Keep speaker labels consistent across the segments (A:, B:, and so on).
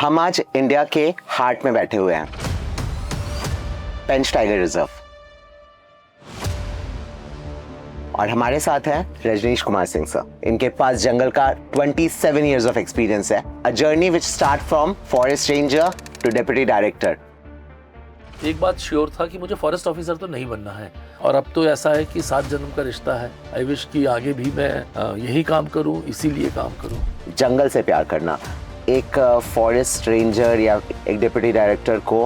A: हम आज इंडिया के हार्ट में बैठे हुए हैं, पेंच टाइगर रिजर्व, और हमारे साथ हैं रजनीश कुमार सिंह सर। इनके पास जंगल का 27 इयर्स ऑफ एक्सपीरियंस है। A journey which start from forest ranger to deputy director.
B: एक बात श्योर था कि मुझे फॉरेस्ट ऑफिसर तो नहीं बनना है, और अब तो ऐसा है कि 7 जन्म का रिश्ता है। आई विश कि आगे भी मैं यही काम करूं, इसीलिए काम करूं।
A: जंगल से प्यार करना, एक फॉरेस्ट रेंजर या एक डिप्टी डायरेक्टर को,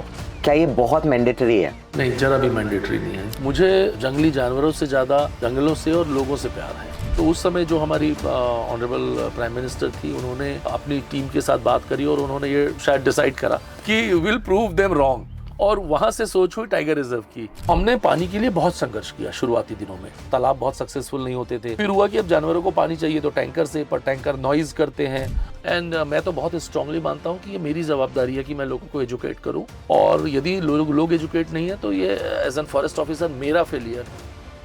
A: क्या ये बहुत मैंडेटरी है?
B: नहीं, जरा भी मैंडेटरी नहीं है। मुझे जंगली जानवरों से ज़्यादा जंगलों से और लोगों से प्यार है। तो उस समय जो हमारी ऑनरेबल प्राइम मिनिस्टर थी, उन्होंने अपनी टीम के साथ बात करी और उन्होंने ये शायद डिसाइड करा कि विल प्रूव देम रॉन्ग, और वहां से सोच हुई टाइगर रिजर्व की। हमने पानी के लिए बहुत संघर्ष किया शुरुआती दिनों में। तालाब बहुत सक्सेसफुल नहीं होते थे। फिर हुआ कि अब जानवरों को पानी चाहिए तो टैंकर से, पर टैंकर नॉइज करते हैं। एंड मैं तो बहुत स्ट्रांगली मानता हूँ कि ये मेरी जवाबदारी है कि मैं लोगों को एजुकेट करूँ, और यदि लोग एजुकेट नहीं है तो ये एज एन फॉरेस्ट ऑफिसर मेरा फेलियर।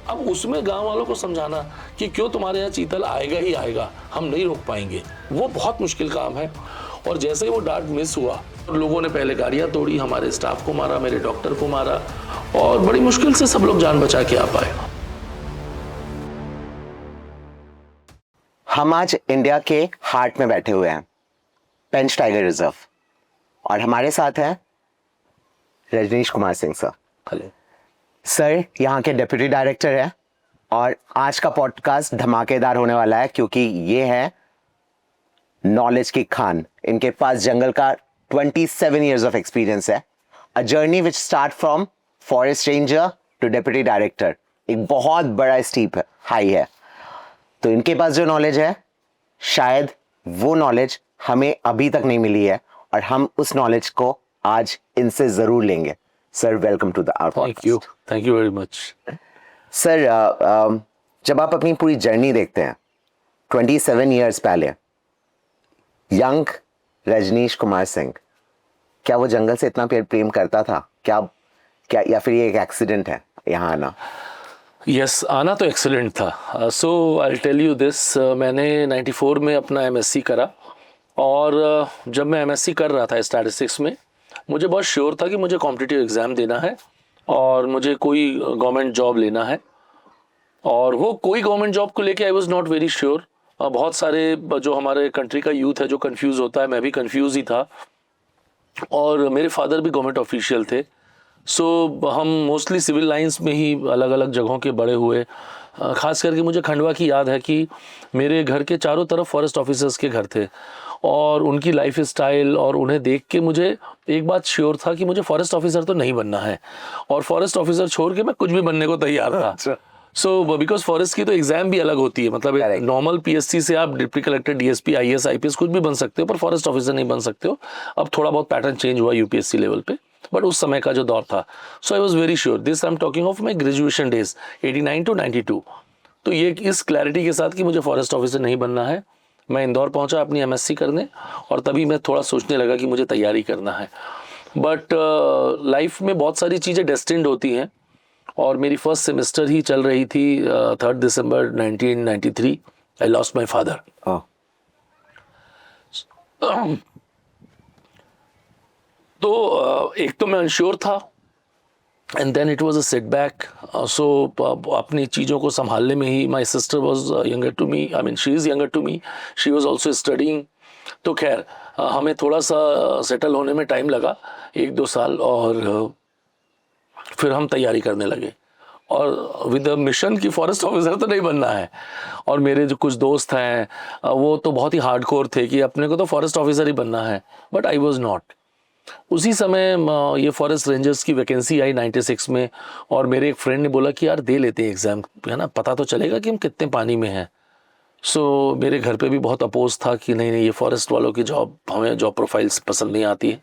B: अब उसमें गांव वालों को समझाना कि क्यों तुम्हारे यहाँ चीतल आएगा ही आएगा, हम नहीं रोक पाएंगे, वो बहुत मुश्किल काम है। और जैसे ही वो डार्ट मिस हुआ, लोगों ने पहले गाड़ियां तोड़ी, हमारे स्टाफ को मारा, मेरे डॉक्टर को मारा, और बड़ी मुश्किल से सब लोग जान बचा के आ पाए।
A: हम आज इंडिया के हार्ट में बैठे हुए हैं, पेंच टाइगर रिजर्व, और हमारे साथ हैं Rajneesh Kumar Singh sir.
B: Hello
A: sir, यहाँ के डिप्टी डायरेक्टर है, और आज का पॉडकास्ट धमाकेदार होने वाला है क्योंकि ये है नॉलेज की खान। इनके पास जंगल का 27 इयर्स ऑफ एक्सपीरियंस है। A journey which start from forest ranger to deputy director, एक बहुत बड़ा स्टीप है, हाई है। तो इनके पास जो नॉलेज है, शायद वो नॉलेज हमें अभी तक नहीं मिली है, और हम उस नॉलेज को आज इनसे जरूर लेंगे। Sir, welcome to the our podcast.
B: Thank you very much.
A: Sir, जब आप अपनी पूरी जर्नी देखते हैं 27 इयर्स पहले, यंग रजनीश कुमार सिंह, क्या वो जंगल से इतना प्रेम करता था? क्या या फिर ये एक एक्सीडेंट है यहाँ आना?
B: यस, आना तो एक्सीलेंट था। So I tell you this, मैंने 94 में अपना एमएससी करा, और जब मैं एमएससी कर रहा था स्टैटिस्टिक्स में, मुझे बहुत श्योर था कि मुझे कॉम्पिटिटिव एग्ज़ाम देना है और मुझे कोई गवर्नमेंट जॉब लेना है। और वो कोई गवर्नमेंट जॉब को लेके I was not very sure. बहुत सारे जो हमारे कंट्री का यूथ है जो कंफ्यूज होता है, मैं भी कंफ्यूज ही था, और मेरे फादर भी गवर्नमेंट ऑफिशियल थे। सो हम मोस्टली सिविल लाइंस में ही अलग अलग जगहों के बड़े हुए। ख़ास करके मुझे खंडवा की याद है कि मेरे घर के चारों तरफ फॉरेस्ट ऑफिसर्स के घर थे, और उनकी लाइफ स्टाइल और उन्हें देख के मुझे एक बात श्योर था कि मुझे फॉरेस्ट ऑफिसर तो नहीं बनना है, और फॉरेस्ट ऑफिसर छोड़ के मैं कुछ भी बनने को तैयार था। सो बिकॉज फॉरेस्ट की तो एग्जाम भी अलग होती है, मतलब नॉर्मल पीएससी से आप deputy collector, DSP, IAS, IPS कुछ भी बन सकते हो, पर फॉरेस्ट ऑफिसर नहीं बन सकते हो। अब थोड़ा बहुत पैटर्न चेंज हुआ यूपीएससी लेवल पे, बट उस समय का जो दौर था, so I was very sure. This I am talking of my graduation days 89 to 92। तो ये इस क्लैरिटी के साथ कि मुझे फॉरेस्ट ऑफिसर नहीं बनना है, मैं इंदौर पहुंचा अपनी एमएससी करने, और तभी मैं थोड़ा सोचने लगा कि मुझे तैयारी करना है। बट लाइफ में बहुत सारी चीज़ें डेस्टिन्ड होती हैं, और मेरी फर्स्ट सेमेस्टर ही चल रही थी 3 दिसंबर 1993। I lost my father. तो एक तो मैं अनश्योर था, and then it was a setback. सो अपनी चीज़ों को संभालने में ही, my sister was younger to me, I mean she is younger to me, she was also studying. तो खैर हमें थोड़ा सा सेटल होने में टाइम लगा, 1-2 साल, और फिर हम तैयारी करने लगे, और विद मिशन की फॉरेस्ट ऑफिसर तो नहीं बनना है। और मेरे जो कुछ दोस्त हैं वो तो बहुत ही हार्डकोर थे कि अपने को तो फॉरेस्ट ऑफिसर ही बनना है, बट आई वाज नॉट। उसी समय ये फॉरेस्ट रेंजर्स की वैकेंसी आई 96 में, और मेरे एक फ्रेंड ने बोला कि यार दे लेते हैं एग्ज़ाम, है ना, पता तो चलेगा कि हम कितने पानी में हैं। सो मेरे घर पे भी बहुत अपोज था कि नहीं ये फॉरेस्ट वालों की जॉब, हमें जॉब प्रोफाइल्स पसंद नहीं आती है।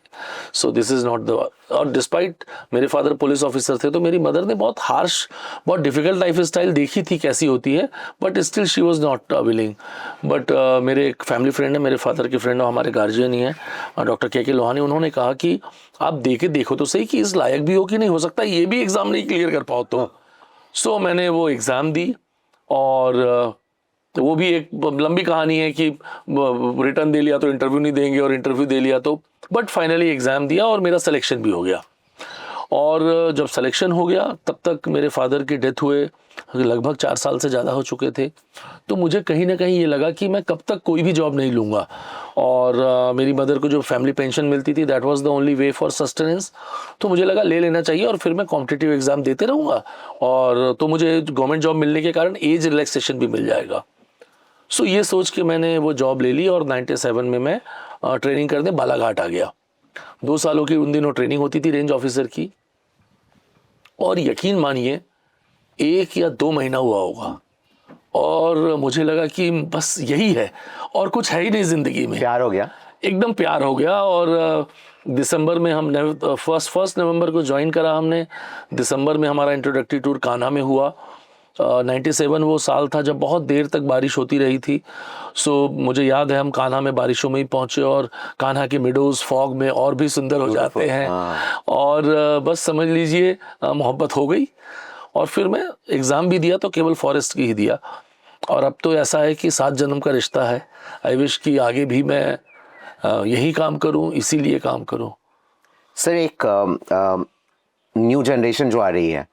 B: So this is not the. और डिस्पाइट मेरे फादर पुलिस ऑफिसर थे, तो मेरी मदर ने बहुत हार्श, बहुत डिफ़िकल्ट लाइफ स्टाइल देखी थी कैसी होती है, but still she was not willing. But मेरे एक फैमिली फ्रेंड है, मेरे फादर के फ्रेंड, हमारे गार्जियन ही हैं, डॉक्टर के लोहानी, उन्होंने कहा कि आप देखो तो सही कि इस लायक भी हो कि नहीं, हो सकता है ये भी एग्ज़ाम नहीं क्लियर कर पाओ तो। सो मैंने वो एग्ज़ाम दी, और तो वो भी एक लंबी कहानी है कि रिटर्न दे लिया तो इंटरव्यू नहीं देंगे, और इंटरव्यू दे लिया तो बट फाइनली एग्ज़ाम दिया और मेरा सिलेक्शन भी हो गया। और जब सिलेक्शन हो गया तब तक मेरे फादर की डेथ हुए लगभग 4 साल से ज़्यादा हो चुके थे। तो मुझे कहीं ना कहीं ये लगा कि मैं कब तक कोई भी जॉब नहीं लूँगा। और मेरी मदर को जो फैमिली पेंशन मिलती थी that was the only way for sustenance. तो मुझे लगा ले लेना चाहिए और फिर मैं कॉम्पिटिटिव एग्ज़ाम देते रहूँगा, और तो मुझे गवर्नमेंट जॉब मिलने के कारण एज रिलैक्सेशन भी मिल जाएगा। सो ये सोच के मैंने वो जॉब ले ली और 97 में मैं ट्रेनिंग करने बालाघाट आ गया। 2 सालों की उन दिनों ट्रेनिंग होती थी रेंज ऑफिसर की, और यकीन मानिए 1 या 2 महीना हुआ होगा और मुझे लगा कि बस यही है और कुछ है ही नहीं ज़िंदगी में।
A: प्यार हो गया?
B: एकदम प्यार हो गया। और दिसंबर में हम फर्स्ट नवंबर को ज्वाइन करा हमने। दिसंबर में हमारा इंट्रोडक्टरी टूर कान्हा में हुआ। 97 वो साल था जब बहुत देर तक बारिश होती रही थी। सो मुझे याद है हम कान्हा में बारिशों में ही पहुंचे, और कान्हा के मिडोज फॉग में और भी सुंदर हो जाते हैं। और बस समझ लीजिए मोहब्बत हो गई। और फिर मैं एग्ज़ाम भी दिया तो केवल फॉरेस्ट की ही दिया। और अब तो ऐसा है कि 7 जन्म का रिश्ता है। आई विश कि आगे भी मैं यही काम करूं, इसीलिए काम करूं।
A: सर, एक न्यू जनरेशन जो आ रही है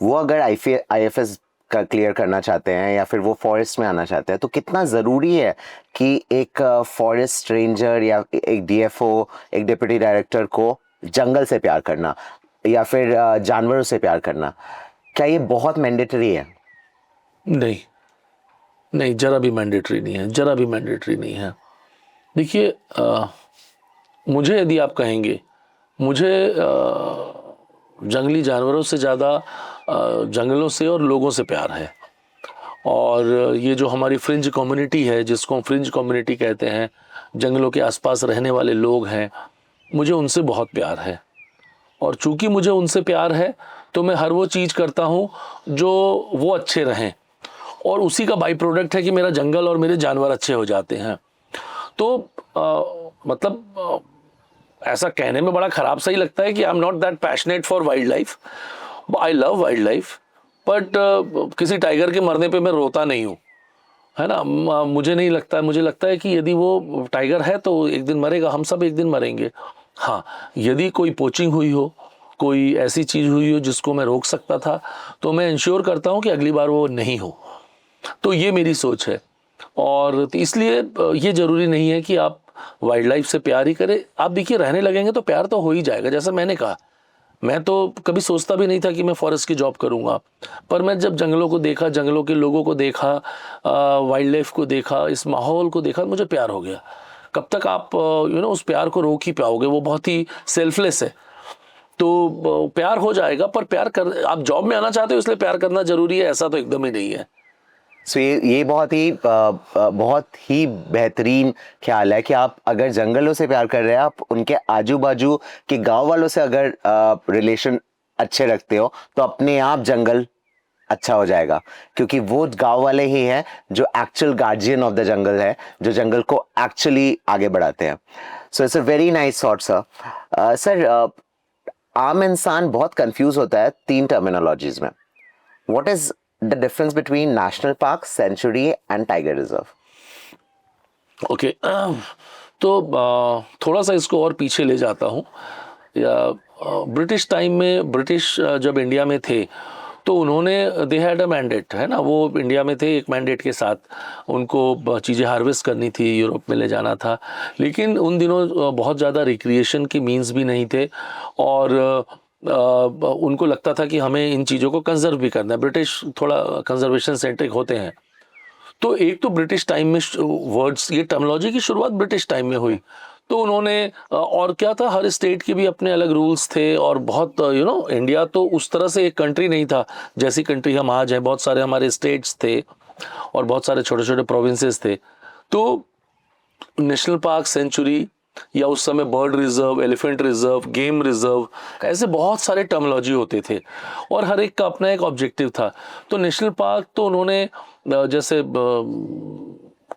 A: वो अगर IAFS का क्लियर करना चाहते हैं या फिर वो फॉरेस्ट में आना चाहते हैं, तो कितना ज़रूरी है कि एक फॉरेस्ट रेंजर या एक DFO, एक डिप्टी डायरेक्टर को जंगल से प्यार करना या फिर जानवरों से प्यार करना, क्या ये बहुत मैंडेटरी है?
B: नहीं नहीं, जरा भी मैंडेटरी नहीं है, जरा भी मैंडेटरी नहीं है। देखिए मुझे यदि आप कहेंगे, मुझे जंगली जानवरों से ज़्यादा जंगलों से और लोगों से प्यार है। और ये जो हमारी फ्रिंज कम्युनिटी है, जिसको हम फ्रिंज कम्युनिटी कहते हैं, जंगलों के आसपास रहने वाले लोग हैं, मुझे उनसे बहुत प्यार है। और चूंकि मुझे उनसे प्यार है तो मैं हर वो चीज़ करता हूँ जो वो अच्छे रहें, और उसी का बाई प्रोडक्ट है कि मेरा जंगल और मेरे जानवर अच्छे हो जाते हैं। तो मतलब ऐसा कहने में बड़ा ख़राब सा ही लगता है कि I am not that passionate for wild life. I love wild life, but किसी टाइगर के मरने पे मैं रोता नहीं हूँ, है ना। मुझे नहीं लगता, मुझे लगता है कि यदि वो टाइगर है तो एक दिन मरेगा, हम सब एक दिन मरेंगे। हाँ, यदि कोई पोचिंग हुई हो, कोई ऐसी चीज़ हुई हो जिसको मैं रोक सकता था, तो मैं इंश्योर करता हूँ कि अगली बार वो नहीं हो। तो ये मेरी सोच है। और तो इसलिए ये ज़रूरी नहीं है कि आप वाइल्ड लाइफ से प्यार ही करें। आप देखिए रहने लगेंगे तो प्यार तो हो ही जाएगा। जैसा मैंने कहा, मैं तो कभी सोचता भी नहीं था कि मैं फॉरेस्ट की जॉब करूंगा, पर मैं जब जंगलों को देखा, जंगलों के लोगों को देखा, वाइल्ड लाइफ को देखा, इस माहौल को देखा, मुझे प्यार हो गया। कब तक आप उस प्यार को रोक ही पाओगे? वो बहुत ही सेल्फलेस है। तो प्यार हो जाएगा, पर प्यार कर, आप जॉब में आना चाहते हो इसलिए प्यार करना जरूरी है, ऐसा तो एकदम ही नहीं है।
A: सो ये बहुत ही बेहतरीन ख्याल है कि आप अगर जंगलों से प्यार कर रहे हैं, आप उनके आजू बाजू के गांव वालों से अगर रिलेशन अच्छे रखते हो तो अपने आप जंगल अच्छा हो जाएगा, क्योंकि वो गांव वाले ही हैं जो actual guardian of the jungle है, जो जंगल को एक्चुअली आगे बढ़ाते हैं। So it's a very nice thought sir. Sir, आम इंसान बहुत कंफ्यूज होता है 3 टर्मिनोलॉजीज में। What is the difference between national park, sanctuary and tiger reserve?
B: Okay, तो थोड़ा सा इसको और पीछे ले जाता हूँ। या ब्रिटिश टाइम में, ब्रिटिश जब इंडिया में थे तो उन्होंने दे हैड अ मैंडेट, है ना। वो इंडिया में थे एक मैंडेट के साथ, उनको चीज़ें हार्वेस्ट करनी थी, यूरोप में ले जाना था। लेकिन उन दिनों बहुत ज़्यादा रिक्रिएशन की मीन्स भी नहीं थे, और उनको लगता था कि हमें इन चीज़ों को कंजर्व भी करना है। ब्रिटिश थोड़ा कंजर्वेशन सेंट्रिक होते हैं। तो एक तो ब्रिटिश टाइम में वर्ड्स, ये टर्मिनोलॉजी की शुरुआत ब्रिटिश टाइम में हुई। तो उन्होंने और क्या था, हर स्टेट के भी अपने अलग रूल्स थे, और बहुत इंडिया तो उस तरह से एक कंट्री नहीं था जैसी कंट्री हम आज हैं। बहुत सारे हमारे स्टेट्स थे और बहुत सारे छोटे छोटे प्रोविंसेस थे। तो नेशनल पार्क, सेंचुरी, या उस समय bird reserve, elephant reserve, game reserve, ऐसे बहुत सारे टर्मिनोलॉजी होते थे और हर एक का अपना एक ऑब्जेक्टिव था। तो नेशनल पार्क तो उन्होंने जैसे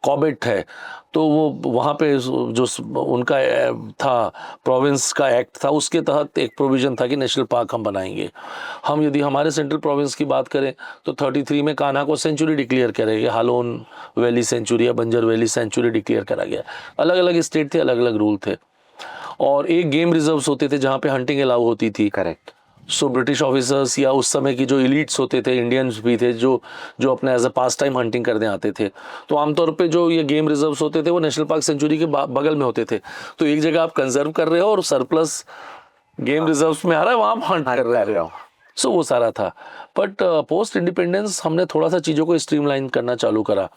B: कॉर्बेट है तो वो वहाँ पे जो उनका था, प्रोविंस का एक्ट था, उसके तहत एक प्रोविज़न था कि नेशनल पार्क हम बनाएंगे। हम यदि हमारे सेंट्रल प्रोविंस की बात करें तो 33 में कान्हा को सेंचुरी डिक्लेयर करा गया, हालोन वैली सेंचुरी या बंजर वैली सेंचुरी डिक्लेयर करा गया। अलग अलग स्टेट थे, अलग अलग रूल थे। और एक गेम रिजर्व्स होते थे जहाँ पे हंटिंग अलाउ होती थी।
A: करेक्ट।
B: सो ब्रिटिश ऑफिसर्स या उस समय की जो इलीट्स होते थे, इंडियंस भी थे जो जो अपने as a pastime hunting करने आते थे, तो आमतौर पे जो ये गेम रिजर्व्स होते थे वो नेशनल पार्क सेंचुरी के बगल में होते थे। तो एक जगह आप कंजर्व कर रहे हो और सरप्लस गेम रिजर्व्स में आ रहा है, वहाँ आप हंट कर रहे हो। सो वो सारा था। बट पोस्ट इंडिपेंडेंस हमने थोड़ा सा चीज़ों को स्ट्रीमलाइन करना चालू करा,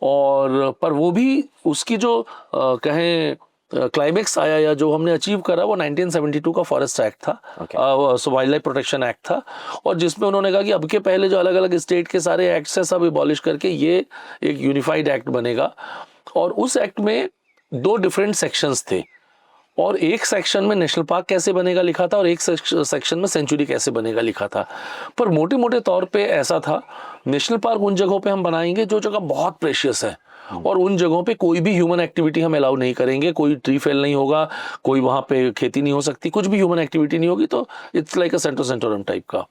B: और पर वो भी उसकी जो कहें क्लाइमेक्स आया या जो हमने अचीव करा वो 1972 का फॉरेस्ट एक्ट था, वाइल्ड लाइफ प्रोटेक्शन एक्ट था, और जिसमें उन्होंने कहा कि अब के पहले जो अलग अलग स्टेट के सारे एक्ट्स हैं सब एबॉलिश करके ये एक यूनिफाइड एक्ट बनेगा। और उस एक्ट में 2 डिफरेंट सेक्शंस थे, और एक सेक्शन में नेशनल पार्क कैसे बनेगा लिखा था और एक सेक्शन में सेंचुरी कैसे बनेगा लिखा था। पर मोटे मोटे तौर पे ऐसा था, नेशनल पार्क उन जगहों पे हम बनाएंगे जो जगह बहुत प्रेशियस है, और उन जगहों पे कोई भी ह्यूमन एक्टिविटी हम अलाउ नहीं करेंगे, कोई ट्री फेल नहीं होगा, कोई वहाँ पे खेती नहीं हो सकती, कुछ भी ह्यूमन एक्टिविटी नहीं होगी। तो it's like a center sanctorum type का।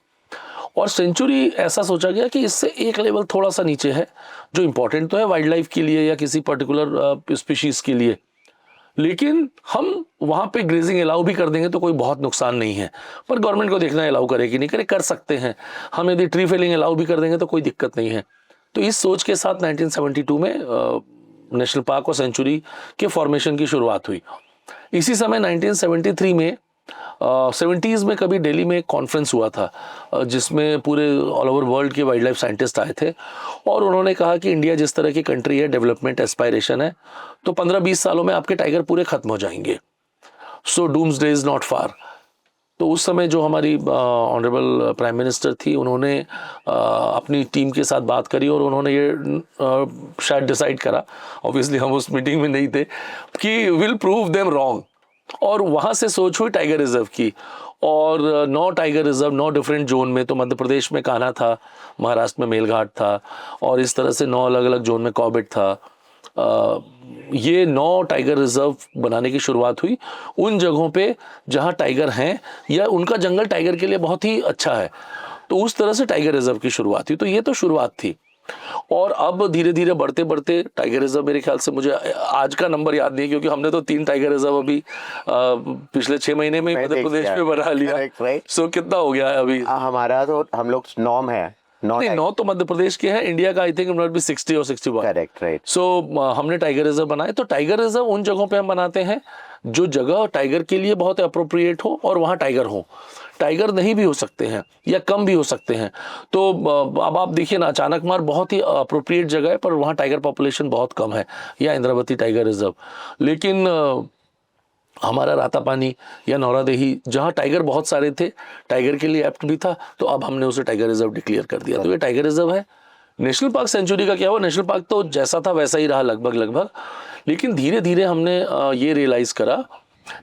B: और सेंचुरी ऐसा सोचा गया कि इससे एक लेवल थोड़ा सा नीचे है, जो इंपॉर्टेंट तो है वाइल्ड लाइफ के लिए या किसी पर्टिकुलर स्पीशीज के लिए, लेकिन हम वहाँ पे ग्रेजिंग अलाउ भी कर देंगे तो कोई बहुत नुकसान नहीं है। पर गवर्नमेंट को देखना अलाउ करे कि नहीं करे, कर सकते हैं हम। यदि ट्री फेलिंग अलाउ भी कर देंगे तो कोई दिक्कत नहीं है। तो इस सोच के साथ 1972 में नेशनल पार्क और सेंचुरी के फॉर्मेशन की शुरुआत हुई। इसी समय 1973 में 70s में कभी दिल्ली में एक कॉन्फ्रेंस हुआ था, जिसमें पूरे ऑल ओवर वर्ल्ड के वाइल्ड लाइफ साइंटिस्ट आए थे, और उन्होंने कहा कि इंडिया जिस तरह की कंट्री है, डेवलपमेंट एस्पायरेशन है, तो 15-20 सालों में आपके टाइगर पूरे खत्म हो जाएंगे। सो डूम्सडे इज नॉट फार। तो उस समय जो हमारी ऑनरेबल प्राइम मिनिस्टर थी, उन्होंने अपनी टीम के साथ बात करी और उन्होंने ये शायद डिसाइड करा, ऑब्वियसली हम उस मीटिंग में नहीं थे, कि विल प्रूव देम रॉन्ग। और वहाँ से सोच हुई टाइगर रिजर्व की, और 9 टाइगर रिजर्व 9 डिफरेंट जोन में। तो मध्य प्रदेश में कान्हा था, महाराष्ट्र में मेलघाट था, और इस तरह से 9 अलग अलग जोन में कॉर्बेट था। ये 9 टाइगर रिजर्व बनाने की शुरुआत हुई उन जगहों पे जहाँ टाइगर हैं या उनका जंगल टाइगर के लिए बहुत ही अच्छा है। तो उस तरह से टाइगर रिजर्व की शुरुआत हुई। तो ये तो शुरुआत थी, और अब धीरे धीरे बढ़ते बढ़ते टाइगर रिजर्व, मेरे ख्याल से, मुझे आज का नंबर याद नहीं है क्योंकि हमने तो 3 टाइगर रिजर्व अभी पिछले 6 महीने में मध्य प्रदेश में बना लिया। सो कितना हो गया है अभी?
A: हमारा तो हम लोग 9 है।
B: 9 तो मध्य प्रदेश के हैं, इंडिया का आई थिंक नॉट बी 60 और 61।
A: Correct, right.
B: सो हमने टाइगर रिजर्व बनाए। तो टाइगर रिजर्व उन जगहों पे हम बनाते हैं जो जगह टाइगर के लिए बहुत अप्रोप्रिएट हो और वहाँ टाइगर हो। टाइगर नहीं भी हो सकते हैं या कम भी हो सकते हैं। तो अब आप देखिए ना, अचानक मार बहुत ही अप्रोप्रिएट जगह है पर वहाँ टाइगर पॉपुलेशन बहुत कम है, या इंद्रावती टाइगर रिजर्व। लेकिन हमारा रातापानी या नौरादेही जहाँ टाइगर बहुत सारे थे, टाइगर के लिए एप्ट भी था, तो अब हमने उसे टाइगर रिजर्व डिक्लेयर कर दिया। तो ये टाइगर रिजर्व है। नेशनल पार्क सेंचुरी का क्या हुआ? नेशनल पार्क तो जैसा था वैसा ही रहा लगभग, लेकिन धीरे धीरे हमने ये रियलाइज़ करा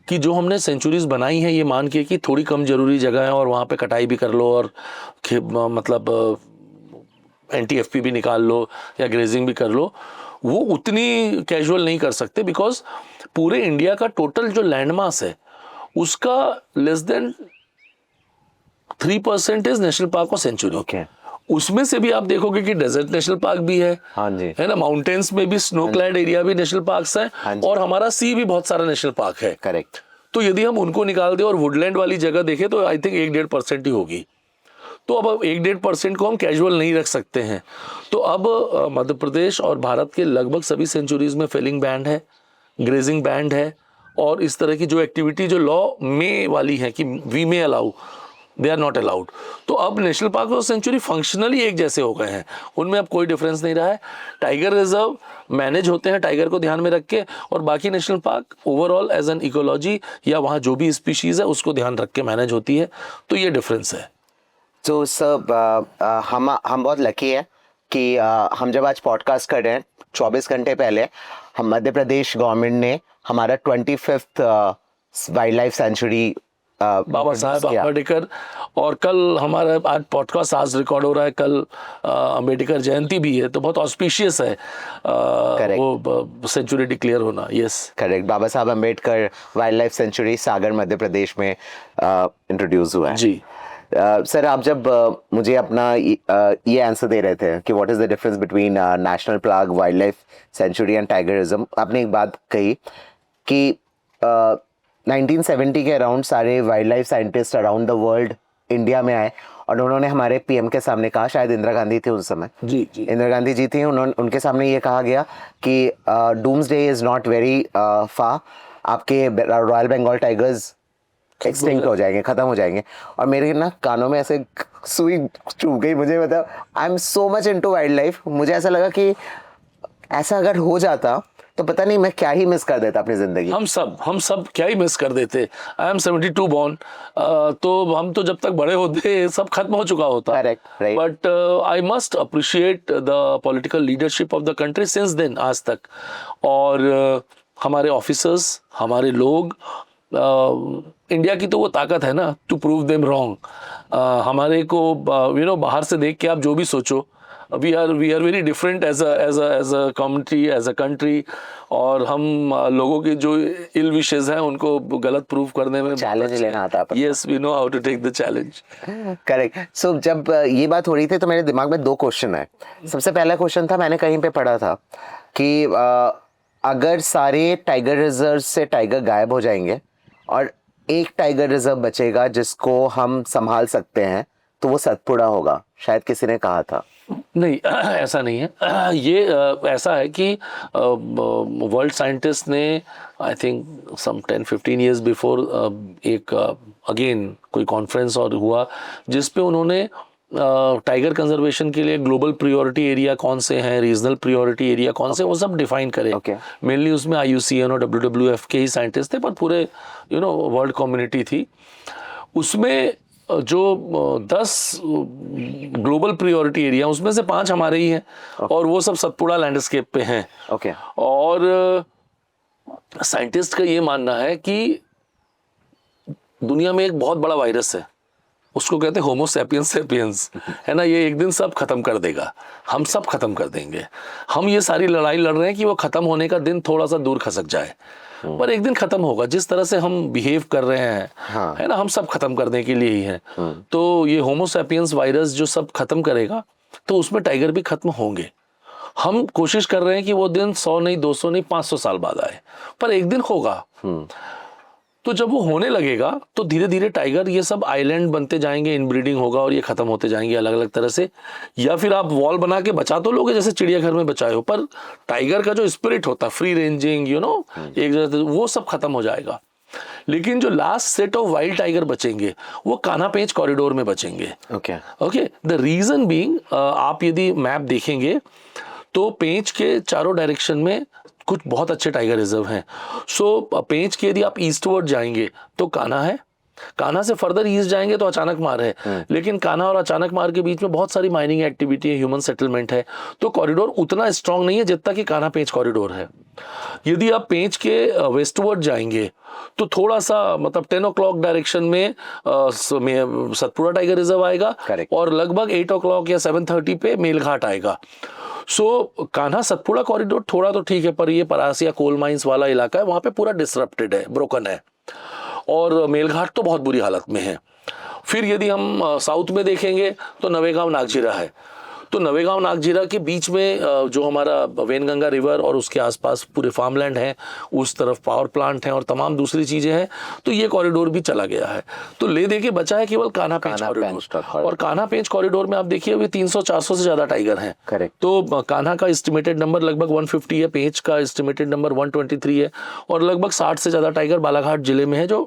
B: कि जो हमने सेंचुरीज बनाई हैं, ये मान के कि थोड़ी कम जरूरी जगह है और वहाँ पे कटाई भी कर लो और मतलब NTFP भी निकाल लो या ग्रेजिंग भी कर लो, वो उतनी कैजुअल नहीं कर सकते, बिकॉज पूरे इंडिया का टोटल जो लैंड मास है उसका less than 3% is national park और सेंचुरी।
A: Okay.
B: उसमें से भी आप देखोगे कि डेजर्ट नेशनल पार्क भी है,
A: हाँ जी,
B: है ना, माउंटेन्स में भी स्नो क्लैड एरिया भी नेशनल पार्क्स हैं, और हमारा सी भी बहुत सारा नेशनल पार्क है।
A: करेक्ट।
B: तो यदि हम उनको निकाल दें और वुडलैंड वाली जगह देखें तो आई थिंक 1-1.5% ही होगी। तो अब 1-1.5% को हम कैजुअल नहीं रख सकते हैं। तो अब मध्य प्रदेश और भारत के लगभग सभी सेंचुरीज में फेलिंग बैंड है, ग्रेजिंग बैंड है, और इस तरह की जो एक्टिविटी जो लॉ में वाली है कि we may allow, they are not allowed. तो अब नेशनल पार्क और सेंचुरी फंक्शनली एक जैसे हो गए हैं, उनमें अब कोई डिफरेंस नहीं रहा है। टाइगर रिजर्व मैनेज होते हैं टाइगर को ध्यान में रख के, और बाकी national park overall as an ecology या वहाँ जो भी स्पीशीज़ है उसको ध्यान रख के मैनेज होती है। तो ये डिफरेंस है।
A: तो सब हम बहुत लकी है कि हम जब आज पॉडकास्ट कर रहे हैं 24 घंटे पहले हम मध्य प्रदेश गवर्नमेंट ने हमारा 25th वाइल्ड लाइफ सेंचुरी
B: बाबा साहब अम्बेडकर, और कल हमारा आज पॉडकास्ट आज रिकॉर्ड हो रहा है, कल अम्बेडकर जयंती भी है, तो बहुत ऑस्पिशियस है वो सेंचुरी डिक्लेयर होना। Yes, correct.
A: Baba Saheb Ambedkar wild life sanctuary Sagar Madhya Pradesh में इंट्रोड्यूस हुआ है
B: जी।
A: सर, आप जब मुझे अपना ये आंसर दे रहे थे कि what is the difference between national park, wild life sanctuary and tigerism, आपने एक बात कही कि 1970 के अराउंड सारे wild life scientist around the world India में आए और उन्होंने हमारे पीएम के सामने कहा, शायद इंदिरा गांधी थी उस समय,
B: जी जी
A: इंदिरा गांधी जी थी, उनके सामने ये कहा गया कि doomsday is not very far, आपके रॉयल बंगाल टाइगर्स एक्सटिंक्ट हो जाएंगे, खत्म हो जाएंगे। और मेरे ना कानों में ऐसे सुई चुभ गई मुझे, मतलब I am so much into wild life. मुझे ऐसा लगा कि ऐसा अगर हो जाता तो पता नहीं मैं क्या ही मिस कर देता अपनी जिंदगी।
B: हम सब क्या ही मिस कर देते। आई एम 72 बॉर्न, तो हम तो जब तक बड़े होते सब खत्म हो चुका होता।
A: Correct, right.
B: But I must appreciate the political leadership of the country since then आज तक। और हमारे ऑफिसर्स, हमारे लोग, इंडिया की तो वो ताकत है ना, टू प्रूव देम रॉन्ग। हमारे को बाहर से देख के आप जो भी सोचो, we are very different as a community, as a country. और हम लोगों के जो इल विशेज हैं उनको गलत प्रूव करने में
A: चैलेंज लेना आता है।
B: Yes, we know how to take the challenge.
A: Correct. So जब ये बात हो रही थी तो मेरे दिमाग में 2 क्वेश्चन है। सबसे पहला क्वेश्चन था, मैंने कहीं पे पढ़ा था कि अगर सारे टाइगर रिजर्व से टाइगर गायब हो जाएंगे और एक टाइगर रिजर्व बचेगा जिसको हम संभाल सकते हैं, तो वो सतपुड़ा होगा, शायद किसी ने कहा था।
B: नहीं, ऐसा नहीं है। ये ऐसा है कि वर्ल्ड साइंटिस्ट ने I think some 10-15 years before एक अगेन कोई कॉन्फ्रेंस और हुआ जिस पे उन्होंने टाइगर कंजर्वेशन के लिए ग्लोबल प्रायोरिटी एरिया कौन से हैं, रीजनल प्रायोरिटी एरिया कौन से, वो सब डिफाइन करे। मेनली उसमें IUCN और WWF के ही साइंटिस्ट थे, पर पूरे वर्ल्ड कम्युनिटी थी। उसमें जो 10 ग्लोबल प्रायोरिटी एरिया, उसमें से 5 हमारे ही हैं और वो सब सतपुड़ा लैंडस्केप पे हैं। और साइंटिस्ट का ये मानना है कि दुनिया में एक बहुत बड़ा वायरस है, उसको कहते हैं होमो सैपियंस सैपियंस, है ना। ये एक दिन सब खत्म कर देगा, हम सब खत्म कर देंगे। हम ये सारी लड़ाई लड़ रहे हैं कि वो खत्म होने का दिन थोड़ा सा दूर खसक जाए, पर एक दिन खत्म होगा। जिस तरह से हम बिहेव कर रहे हैं, है ना, हम सब खत्म करने के लिए ही हैं। तो ये होमो सैपियंस वायरस जो सब खत्म करेगा, तो उसमें टाइगर भी खत्म होंगे। हम कोशिश कर रहे हैं कि वो दिन 100 नहीं, 200 नहीं, 500 साल बाद आए, पर एक दिन होगा। तो जब वो होने लगेगा तो धीरे धीरे टाइगर ये सब आइलैंड बनते जाएंगे, इनब्रीडिंग होगा और ये खत्म होते जाएंगे अलग अलग तरह से। या फिर आप वॉल बना के बचा तो लोगे जैसे चिड़ियाघर में बचाए हो, पर टाइगर का जो स्पिरिट होता है, फ्री रेंजिंग, एक जगह, वो सब खत्म हो जाएगा। लेकिन जो last set of wild tiger बचेंगे वो कान्हा पेंच कॉरिडोर में बचेंगे। ओके, द रीजन बीइंग, आप यदि मैप देखेंगे तो पेंच के चारों डायरेक्शन में कुछ बहुत अच्छे टाइगर रिजर्व हैं। सो पेंच के यदि आप ईस्टवर्ड जाएंगे तो कान्हा है, कान्हा से फर्दर ईस्ट जाएंगे तो अचानक मार है, लेकिन कान्हा और अचानक मार के बीच में बहुत सारी माइनिंग एक्टिविटी है, ह्यूमन सेटलमेंट है, तो कॉरिडोर उतना स्ट्रांग नहीं है जितना कि कान्हा पेंच कॉरिडोर है। यदि आप पेंच के वेस्टवर्ड जाएंगे तो थोड़ा सा, मतलब 10 o'clock डायरेक्शन में सतपुड़ा टाइगर रिजर्व आएगा और लगभग 8 o'clock या 7:30 पे मेलघाट आएगा। सो कान्हा सतपुड़ा कॉरिडोर थोड़ा तो ठीक है, पर ये परासिया कोल माइंस वाला इलाका है, वहां पे पूरा डिसरप्टेड है, ब्रोकन है, और मेलघाट तो बहुत बुरी हालत में है। फिर यदि हम साउथ में देखेंगे तो नवेगांव नागजीरा है। तो नवेगांव नागजीरा के बीच में जो हमारा वेनगंगा रिवर और उसके आसपास पूरे फार्मलैंड हैं, उस तरफ पावर प्लांट हैं और तमाम दूसरी चीजें हैं, तो ये कॉरिडोर भी चला गया है। तो ले दे के बचा है केवल कान्हा पेंच कॉरिडोर। और कान्हा पेंच कॉरिडोर में आप देखिए अभी 300-400 से ज्यादा टाइगर हैं। तो कान्हा का एस्टिमेटेड नंबर लगभग 150 है, पेंच का एस्टिमेटेड नंबर 123 है, और लगभग 60 से ज्यादा टाइगर बालाघाट जिले में है, जो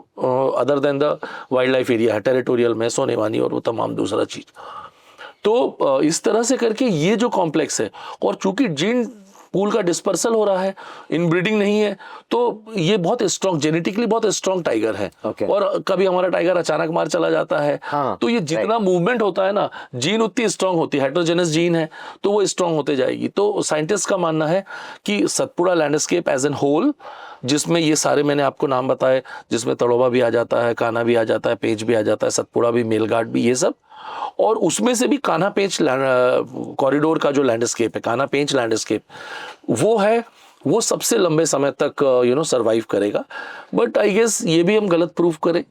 B: other than the wild life area है, टेरिटोरियल में, सोनेवानी और वो तमाम दूसरा चीज। तो इस तरह से करके ये जो कॉम्प्लेक्स है, और चूंकि जीन पूल का डिस्पर्सल हो रहा है, इनब्रीडिंग नहीं है, तो ये बहुत स्ट्रॉन्ग, जेनेटिकली बहुत स्ट्रॉन्ग टाइगर है। और कभी हमारा टाइगर अचानक मार चला जाता है, तो ये जितना मूवमेंट होता है ना, जीन उतनी स्ट्रॉन्ग होती है, हेटेरोजेनस जीन है, तो वो स्ट्रॉन्ग होते जाएगी। तो साइंटिस्ट का मानना है कि Satpura landscape as an whole, जिसमें ये सारे मैंने आपको नाम बताए, जिसमें तड़ोबा भी आ जाता है, कान्हा भी आ जाता है, पेंच भी आ जाता है, सतपुड़ा भी, मेलघाट भी, ये सब, और उसमें से भी कान्हा पेंच कॉरिडोर का जो लैंडस्केप है, कान्हा पेंच लैंडस्केप, वो है, वो सबसे लंबे समय तक सर्वाइव करेगा। बट आई गेस ये भी हम गलत प्रूफ करें,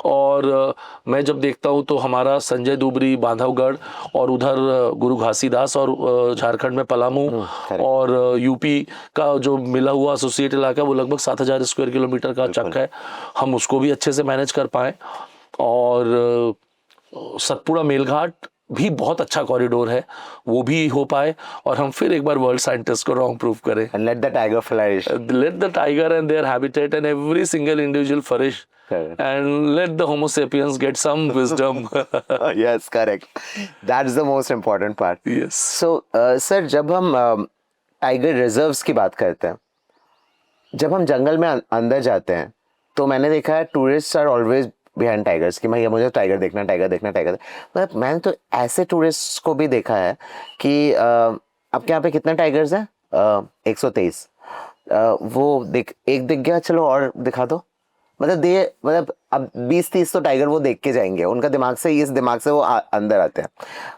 B: और मैं जब देखता हूँ तो हमारा संजय दुबरी बांधवगढ़ और उधर गुरु घासीदास और झारखंड में पलामू और यूपी का जो मिला हुआ एसोसिएट इलाका वो लगभग 7,000 स्क्वायर किलोमीटर का चक है, हम उसको भी अच्छे से मैनेज कर पाए। और सतपुड़ा मेलघाट भी बहुत अच्छा कॉरिडोर है, वो भी हो पाए और हम फिर एक बार वर्ल्ड साइंटिस्ट को रॉन्ग प्रूव करें।
A: And let the tiger flourish.
B: Let the tiger and their habitat and every single individual flourish.
A: Correct.
B: And let the Homo sapiens get some wisdom.
A: Yes, correct. That's the most important part.
B: Yes.
A: So, sir, जब हम tiger reserves की बात करते हैं, जब हम जंगल में अंदर जाते हैं, तो मैंने देखा है tourist are always behind tigers कि भैया मुझे टाइगर देखना, टाइगर देखना, टाइगर। मतलब मैंने तो ऐसे टूरिस्ट को भी देखा है कि आपके यहाँ पे कितने टाइगर्स हैं? 123। वो एक दिख गया, चलो और दिखा दो। मतलब अब 20-30 तो टाइगर वो देख के जाएंगे, उनका दिमाग से, इस दिमाग से वो अंदर आते हैं।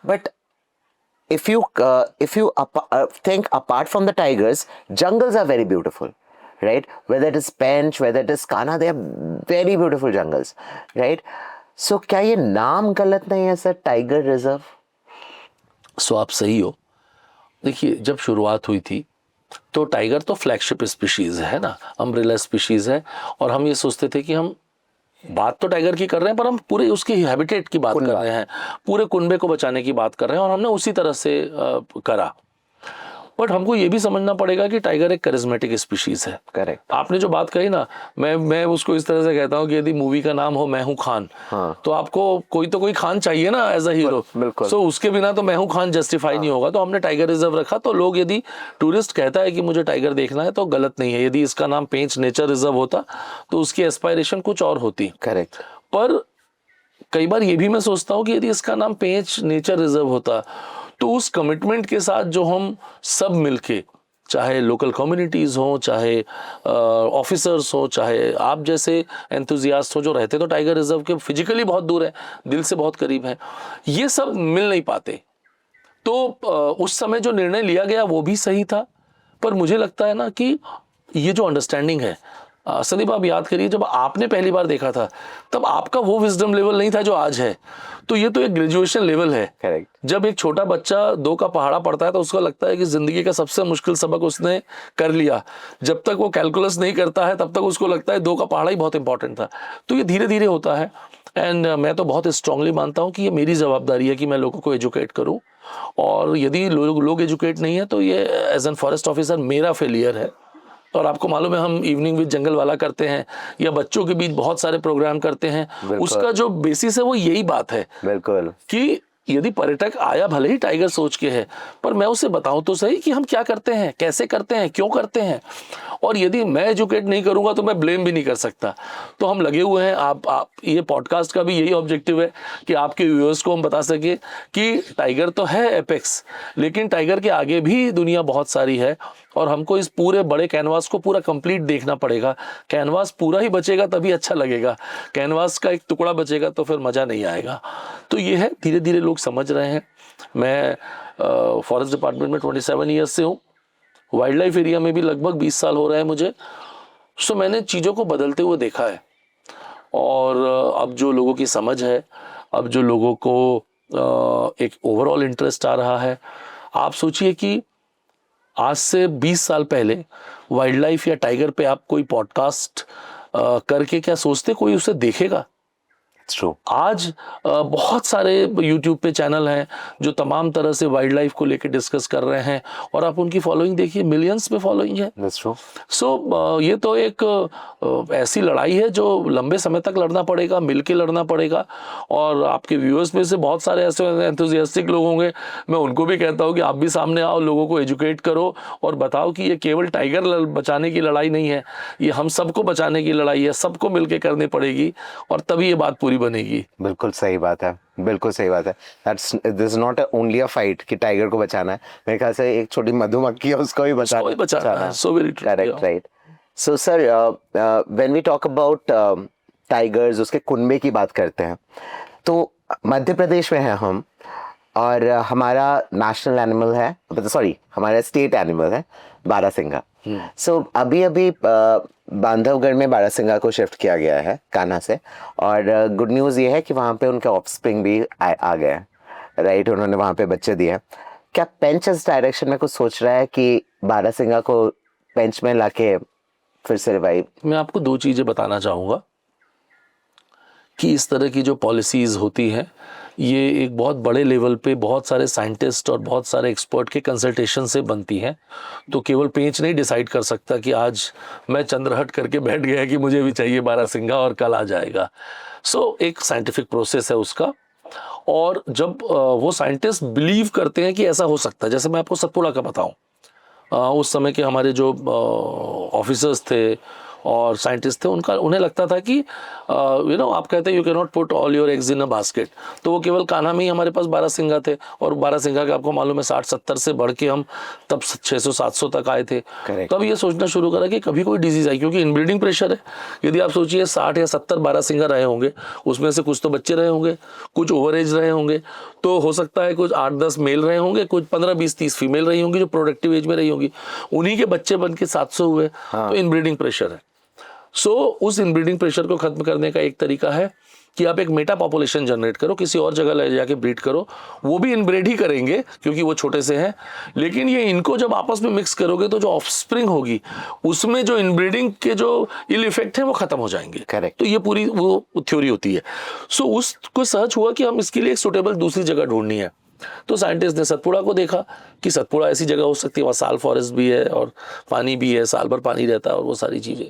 A: But if you think apart from the tigers, jungles are very beautiful, right? Whether it is Pench, whether it is Kanha, they are very beautiful jungles, right? So क्या ये नाम गलत नहीं है सर, टाइगर रिजर्व?
B: सो आप सही हो। देखिए, जब शुरुआत हुई थी तो टाइगर तो फ्लैगशिप स्पीशीज है ना, अम्ब्रेला स्पीशीज है, और हम ये सोचते थे कि हम बात तो टाइगर की कर रहे हैं पर हम पूरे उसके हैबिटेट की बात कर रहे हैं, पूरे कुनबे को बचाने की बात कर रहे हैं, और हमने उसी तरह से करा। बट हमको ये भी समझना पड़ेगा कि टाइगर एक करिज्मेटिक स्पीशीज है।
A: करेक्ट।
B: आपने जो बात कही ना, मैं उसको इस तरह से कहता हूँ कि यदि मूवी का नाम हो मैं हूँ खान, तो आपको कोई खान चाहिए ना एज अ हीरो।
A: बिल्कुल।
B: सो उसके बिना तो मैं हूँ खान जस्टिफाई नहीं होगा। तो हमने टाइगर रिजर्व रखा, तो लोग, यदि टूरिस्ट कहता है कि मुझे टाइगर देखना है तो गलत नहीं है। यदि इसका नाम पेंच नेचर रिजर्व होता तो उसकी एस्पायरेशन कुछ और होती।
A: करेक्ट।
B: पर कई बार ये भी मैं सोचता हूँ कि यदि इसका नाम पेंच नेचर रिजर्व होता तो उस कमिटमेंट के साथ जो हम सब मिलके, चाहे लोकल कम्युनिटीज़ हों, चाहे ऑफिसर्स हों, चाहे आप जैसे एंथुजियास्ट हो जो रहते तो टाइगर रिजर्व के फिजिकली बहुत दूर है, दिल से बहुत करीब है, ये सब मिल नहीं पाते। तो उस समय जो निर्णय लिया गया वो भी सही था। पर मुझे लगता है ना कि ये जो अंडरस्टैंडिंग है, संदीप आप याद करिए जब आपने पहली बार देखा था तब आपका वो विजडम लेवल नहीं था जो आज है। तो ये तो एक ग्रेजुएशन लेवल है।
A: करेक्ट।
B: जब एक छोटा बच्चा 2 का पहाड़ा पढ़ता है तो उसको लगता है कि जिंदगी का सबसे मुश्किल सबक उसने कर लिया। जब तक वो कैलकुलस नहीं करता है तब तक उसको लगता है 2 का पहाड़ा ही बहुत इंपॉर्टेंट था। तो ये धीरे धीरे होता है। एंड मैं तो बहुत स्ट्रांगली मानता हूँ कि ये मेरी जवाबदारी है कि मैं लोगों को एजुकेट करूँ, और यदि लोग एजुकेट नहीं है तो ये एज एन फॉरेस्ट ऑफिसर मेरा फेलियर है। और आपको मालूम है हम इवनिंग विद जंगल वाला करते हैं या बच्चों के बीच बहुत सारे प्रोग्राम करते हैं, उसका जो बेसिस है वो यही बात है।
A: बिल्कुल।
B: कि यदि पर्यटक आया भले ही टाइगर सोच के है, पर मैं उसे बताऊं तो सही कि हम क्या करते हैं, कैसे करते हैं, क्यों करते हैं। और यदि मैं एजुकेट नहीं करूंगा तो मैं ब्लेम भी नहीं कर सकता। तो हम लगे हुए हैं, आप ये पॉडकास्ट का भी यही ऑब्जेक्टिव है कि आपके व्यूअर्स को हम बता सके कि टाइगर तो है एपेक्स, लेकिन टाइगर के आगे भी दुनिया बहुत सारी है, और हमको इस पूरे बड़े कैनवास को पूरा कंप्लीट देखना पड़ेगा। कैनवास पूरा ही बचेगा तभी अच्छा लगेगा, कैनवास का एक टुकड़ा बचेगा तो फिर मज़ा नहीं आएगा। तो ये है, धीरे धीरे लोग समझ रहे हैं। मैं फॉरेस्ट डिपार्टमेंट में 27 ईयर्स से हूँ, वाइल्ड लाइफ एरिया में भी लगभग 20 साल हो रहे हैं मुझे। सो मैंने चीज़ों को बदलते हुए देखा है, और अब जो लोगों की समझ है, अब जो लोगों को एक ओवरऑल इंटरेस्ट आ रहा है। आप सोचिए कि आज से 20 साल पहले वाइल्ड लाइफ या टाइगर पे आप कोई पॉडकास्ट करके क्या सोचते कोई उसे देखेगा?
A: ट्रू।
B: आज बहुत सारे YouTube पे चैनल हैं जो तमाम तरह से वाइल्ड लाइफ को लेकर डिस्कस कर रहे हैं, और आप उनकी फॉलोइंग देखिए, मिलियंस में फॉलोइंग है।
A: That's true.
B: सो ये तो एक ऐसी लड़ाई है जो लंबे समय तक लड़ना पड़ेगा, मिलके लड़ना पड़ेगा। और आपके व्यूअर्स में से बहुत सारे ऐसे एंथुसियास्टिक लोग होंगे, मैं उनको भी कहता हूँ कि आप भी सामने आओ, लोगों को एजुकेट करो और बताओ कि ये केवल टाइगर बचाने की लड़ाई नहीं है, ये हम सबको बचाने की लड़ाई है, सबको मिलके करनी पड़ेगी, और तभी ये बात पूरी बनेगी।
A: बिल्कुल सही बात है, बिल्कुल सही बात है। This is not only a fight कि टाइगर को बचाना है, मेरे ख्याल से एक छोटी मधुमक्खी है उसको भी बचाना है।
B: So very true.
A: Correct, right. So sir, when we talk about tigers, उसके कुनबे की बात करते हैं, तो मध्य प्रदेश में है हम, और हमारा नेशनल एनिमल है, सॉरी हमारा स्टेट एनिमल है बारहसिंगा। सो अभी बांधवगढ़ में बारहसिंगा को शिफ्ट किया गया है कान्हा से, और गुड न्यूज़ ये है कि वहाँ पे उनके ऑफस्प्रिंग भी आ गए हैं, राइट, उन्होंने वहाँ पे बच्चे दिए हैं। क्या पेंच इस डायरेक्शन में कुछ सोच रहा है कि बारहसिंगा को पेंच में लाके फिर से रिवाइव?
B: मैं आपको दो चीज़ें बताना चाहूँगा कि इस तरह की जो पॉलिसीज़ होती हैं ये एक बहुत बड़े लेवल पे बहुत सारे साइंटिस्ट और बहुत सारे एक्सपर्ट के कंसल्टेशन से बनती हैं। तो केवल पेंच नहीं डिसाइड कर सकता कि आज मैं चंद्रहट करके बैठ गया कि मुझे भी चाहिए बारहसिंगा और कल आ जाएगा। एक साइंटिफिक प्रोसेस है उसका, और जब वो साइंटिस्ट बिलीव करते हैं कि ऐसा हो सकता है, जैसे मैं आपको सतपुड़ा का बताऊं, उस समय के हमारे जो ऑफिसर्स थे और साइंटिस्ट थे, उन्हें लगता था कि आप कहते हैं you can not put all your eggs in a basket. तो वो केवल कान्हा में ही हमारे पास बारहसिंगा थे, और बारहसिंगा के आपको मालूम है 60-70 से बढ़ के हम तब 600-700 तक आए थे। तब ये सोचना शुरू करा कि कभी कोई डिजीज आई, क्योंकि इनब्रीडिंग प्रेशर है। यदि आप सोचिए 60 या 70 बारहसिंगा रहे होंगे, उसमें से कुछ तो बच्चे रहे होंगे, कुछ ओवर एज रहे होंगे, तो हो सकता है कुछ 8-10 मेल रहे होंगे, कुछ 15-20-30 फीमेल रही होंगी जो प्रोडक्टिव एज में रही होंगी, उन्हीं के बच्चे बन के 700 हुए। तो इनब्रीडिंग प्रेशर है। उस इनब्रीडिंग प्रेशर को खत्म करने का एक तरीका है कि आप एक मेटा पॉपुलेशन जनरेट करो, किसी और जगह ले जाके ब्रीड करो, वो भी इनब्रीड ही करेंगे क्योंकि वो छोटे से हैं, लेकिन ये इनको जब आपस में मिक्स करोगे तो जो ऑफस्प्रिंग होगी उसमें जो इनब्रीडिंग के जो इल इफेक्ट हैं वो खत्म हो जाएंगे।
A: करेक्ट।
B: तो ये पूरी वो थ्योरी होती है। उसको सर्च हुआ कि हम इसके लिए एक सुटेबल दूसरी जगह ढूंढनी है। तो साइंटिस्ट ने सतपुड़ा को देखा कि सतपुड़ा ऐसी जगह हो सकती है, वहाँ साल फॉरेस्ट भी है और पानी भी है, साल भर पानी रहता है और वो सारी चीज़ें।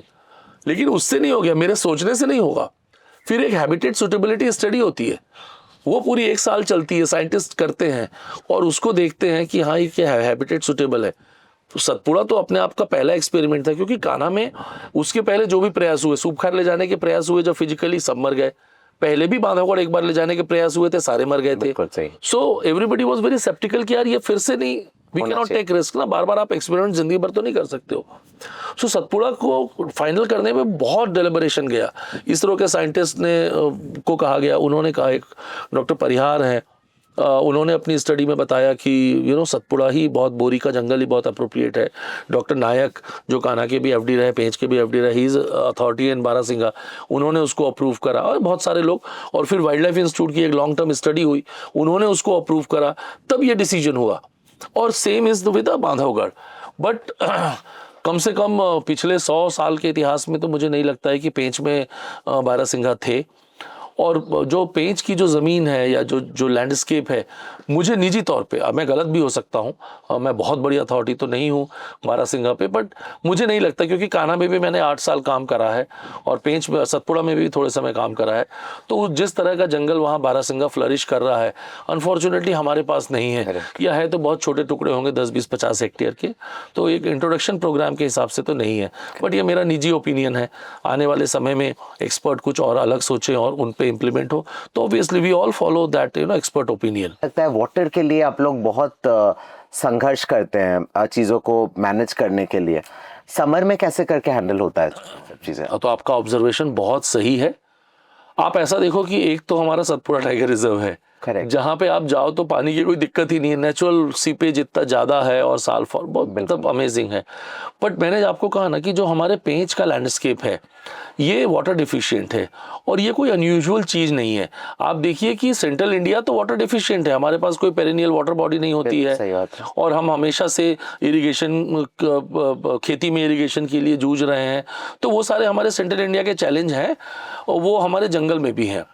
B: लेकिन उससे नहीं हो गया, मेरे सोचने से नहीं होगा। फिर एक हैबिटेट सुटेबिलिटी स्टडी होती है, वो पूरी 1 साल चलती है, साइंटिस्ट करते हैं और उसको देखते हैं कि हाँ ये क्या है, हैबिटेट सुटेबल है। तो सतपुड़ा तो अपने आप का पहला एक्सपेरिमेंट था, क्योंकि कान्हा में उसके पहले जो भी प्रयास हुए, सूपखार ले जाने के प्रयास हुए, जब फिजिकली सब मर गए। पहले भी बांधवगढ़ एक बार ले जाने के प्रयास हुए थे, सारे मर गए थे। So everybody was very sceptical कि यार ये फिर से नहीं, we can not take risk ना, बार बार आप एक्सपेरिमेंट जिंदगी भर तो नहीं कर सकते हो। सतपुड़ा को फाइनल करने में बहुत डेलिबरेशन गया। इसरो के साइंटिस्ट ने को कहा गया, उन्होंने कहा, एक डॉक्टर परिहार है, उन्होंने अपनी स्टडी में बताया कि सतपुड़ा ही बहुत, बोरी का जंगल ही बहुत अप्रोप्रिएट है। डॉक्टर नायक जो कान्हा के भी एफडी रहे, पेंच के भी एफडी रहे, ही इज अथॉरिटी इन बारहसिंगा, उन्होंने उसको अप्रूव करा, और बहुत सारे लोग। और फिर वाइल्ड लाइफ इंस्टीट्यूट की एक लॉन्ग टर्म स्टडी हुई, उन्होंने उसको अप्रूव करा, तब ये डिसीजन हुआ। और same is with Bandhavgarh. But कम से कम पिछले 100 साल के इतिहास में तो मुझे नहीं लगता है कि पेंच में बारहसिंगा थे। और जो पेंच की जो ज़मीन है या जो लैंडस्केप है, मुझे निजी तौर पे, अब मैं गलत भी हो सकता हूँ, मैं बहुत बड़ी अथॉरिटी तो नहीं हूँ बारहसिंगा पे, बट मुझे नहीं लगता, क्योंकि कान्हा में भी मैंने 8 साल काम करा है और पेंच में, सतपुड़ा में भी थोड़े समय काम करा है। तो जिस तरह का जंगल वहाँ बारहसिंगा फ्लरिश कर रहा है, अनफॉर्चुनेटली हमारे पास नहीं है, या है तो बहुत छोटे टुकड़े होंगे, 10, 20, 50 हेक्टेयर के। तो एक इंट्रोडक्शन प्रोग्राम के हिसाब से तो नहीं है, बट ये मेरा निजी ओपिनियन है। आने वाले समय में एक्सपर्ट कुछ और अलग सोचें और उन पे इम्प्लीमेंट हो, तो obviously we all follow that expert opinion.
A: लगता है वाटर के लिए आप लोग बहुत संघर्ष करते हैं चीज़ों को मैनेज करने के लिए, समर में कैसे करके हैंडल होता है चीज़ें?
B: तो आपका ऑब्जर्वेशन बहुत सही है। आप ऐसा देखो कि एक तो हमारा सतपुड़ा टाइगर रिजर्व है, जहाँ पे आप जाओ तो पानी की कोई दिक्कत ही नहीं है, नेचुरल सीपेज इतना ज़्यादा है और साल फॉल बहुत मतलब अमेजिंग है। बट मैंने आपको कहा ना कि जो हमारे पेंच का लैंडस्केप है ये वाटर डिफिशिएंट है, और ये कोई अनयूजुअल चीज़ नहीं है। आप देखिए कि सेंट्रल इंडिया तो वाटर डिफिशिएंट है, हमारे पास कोई पेरिनियल वाटर बॉडी नहीं होती है, और हम हमेशा से इरिगेशन, खेती में इरिगेशन के लिए जूझ रहे हैं। तो वो सारे हमारे सेंट्रल इंडिया के चैलेंज हैं, और वो हमारे जंगल में भी हैं।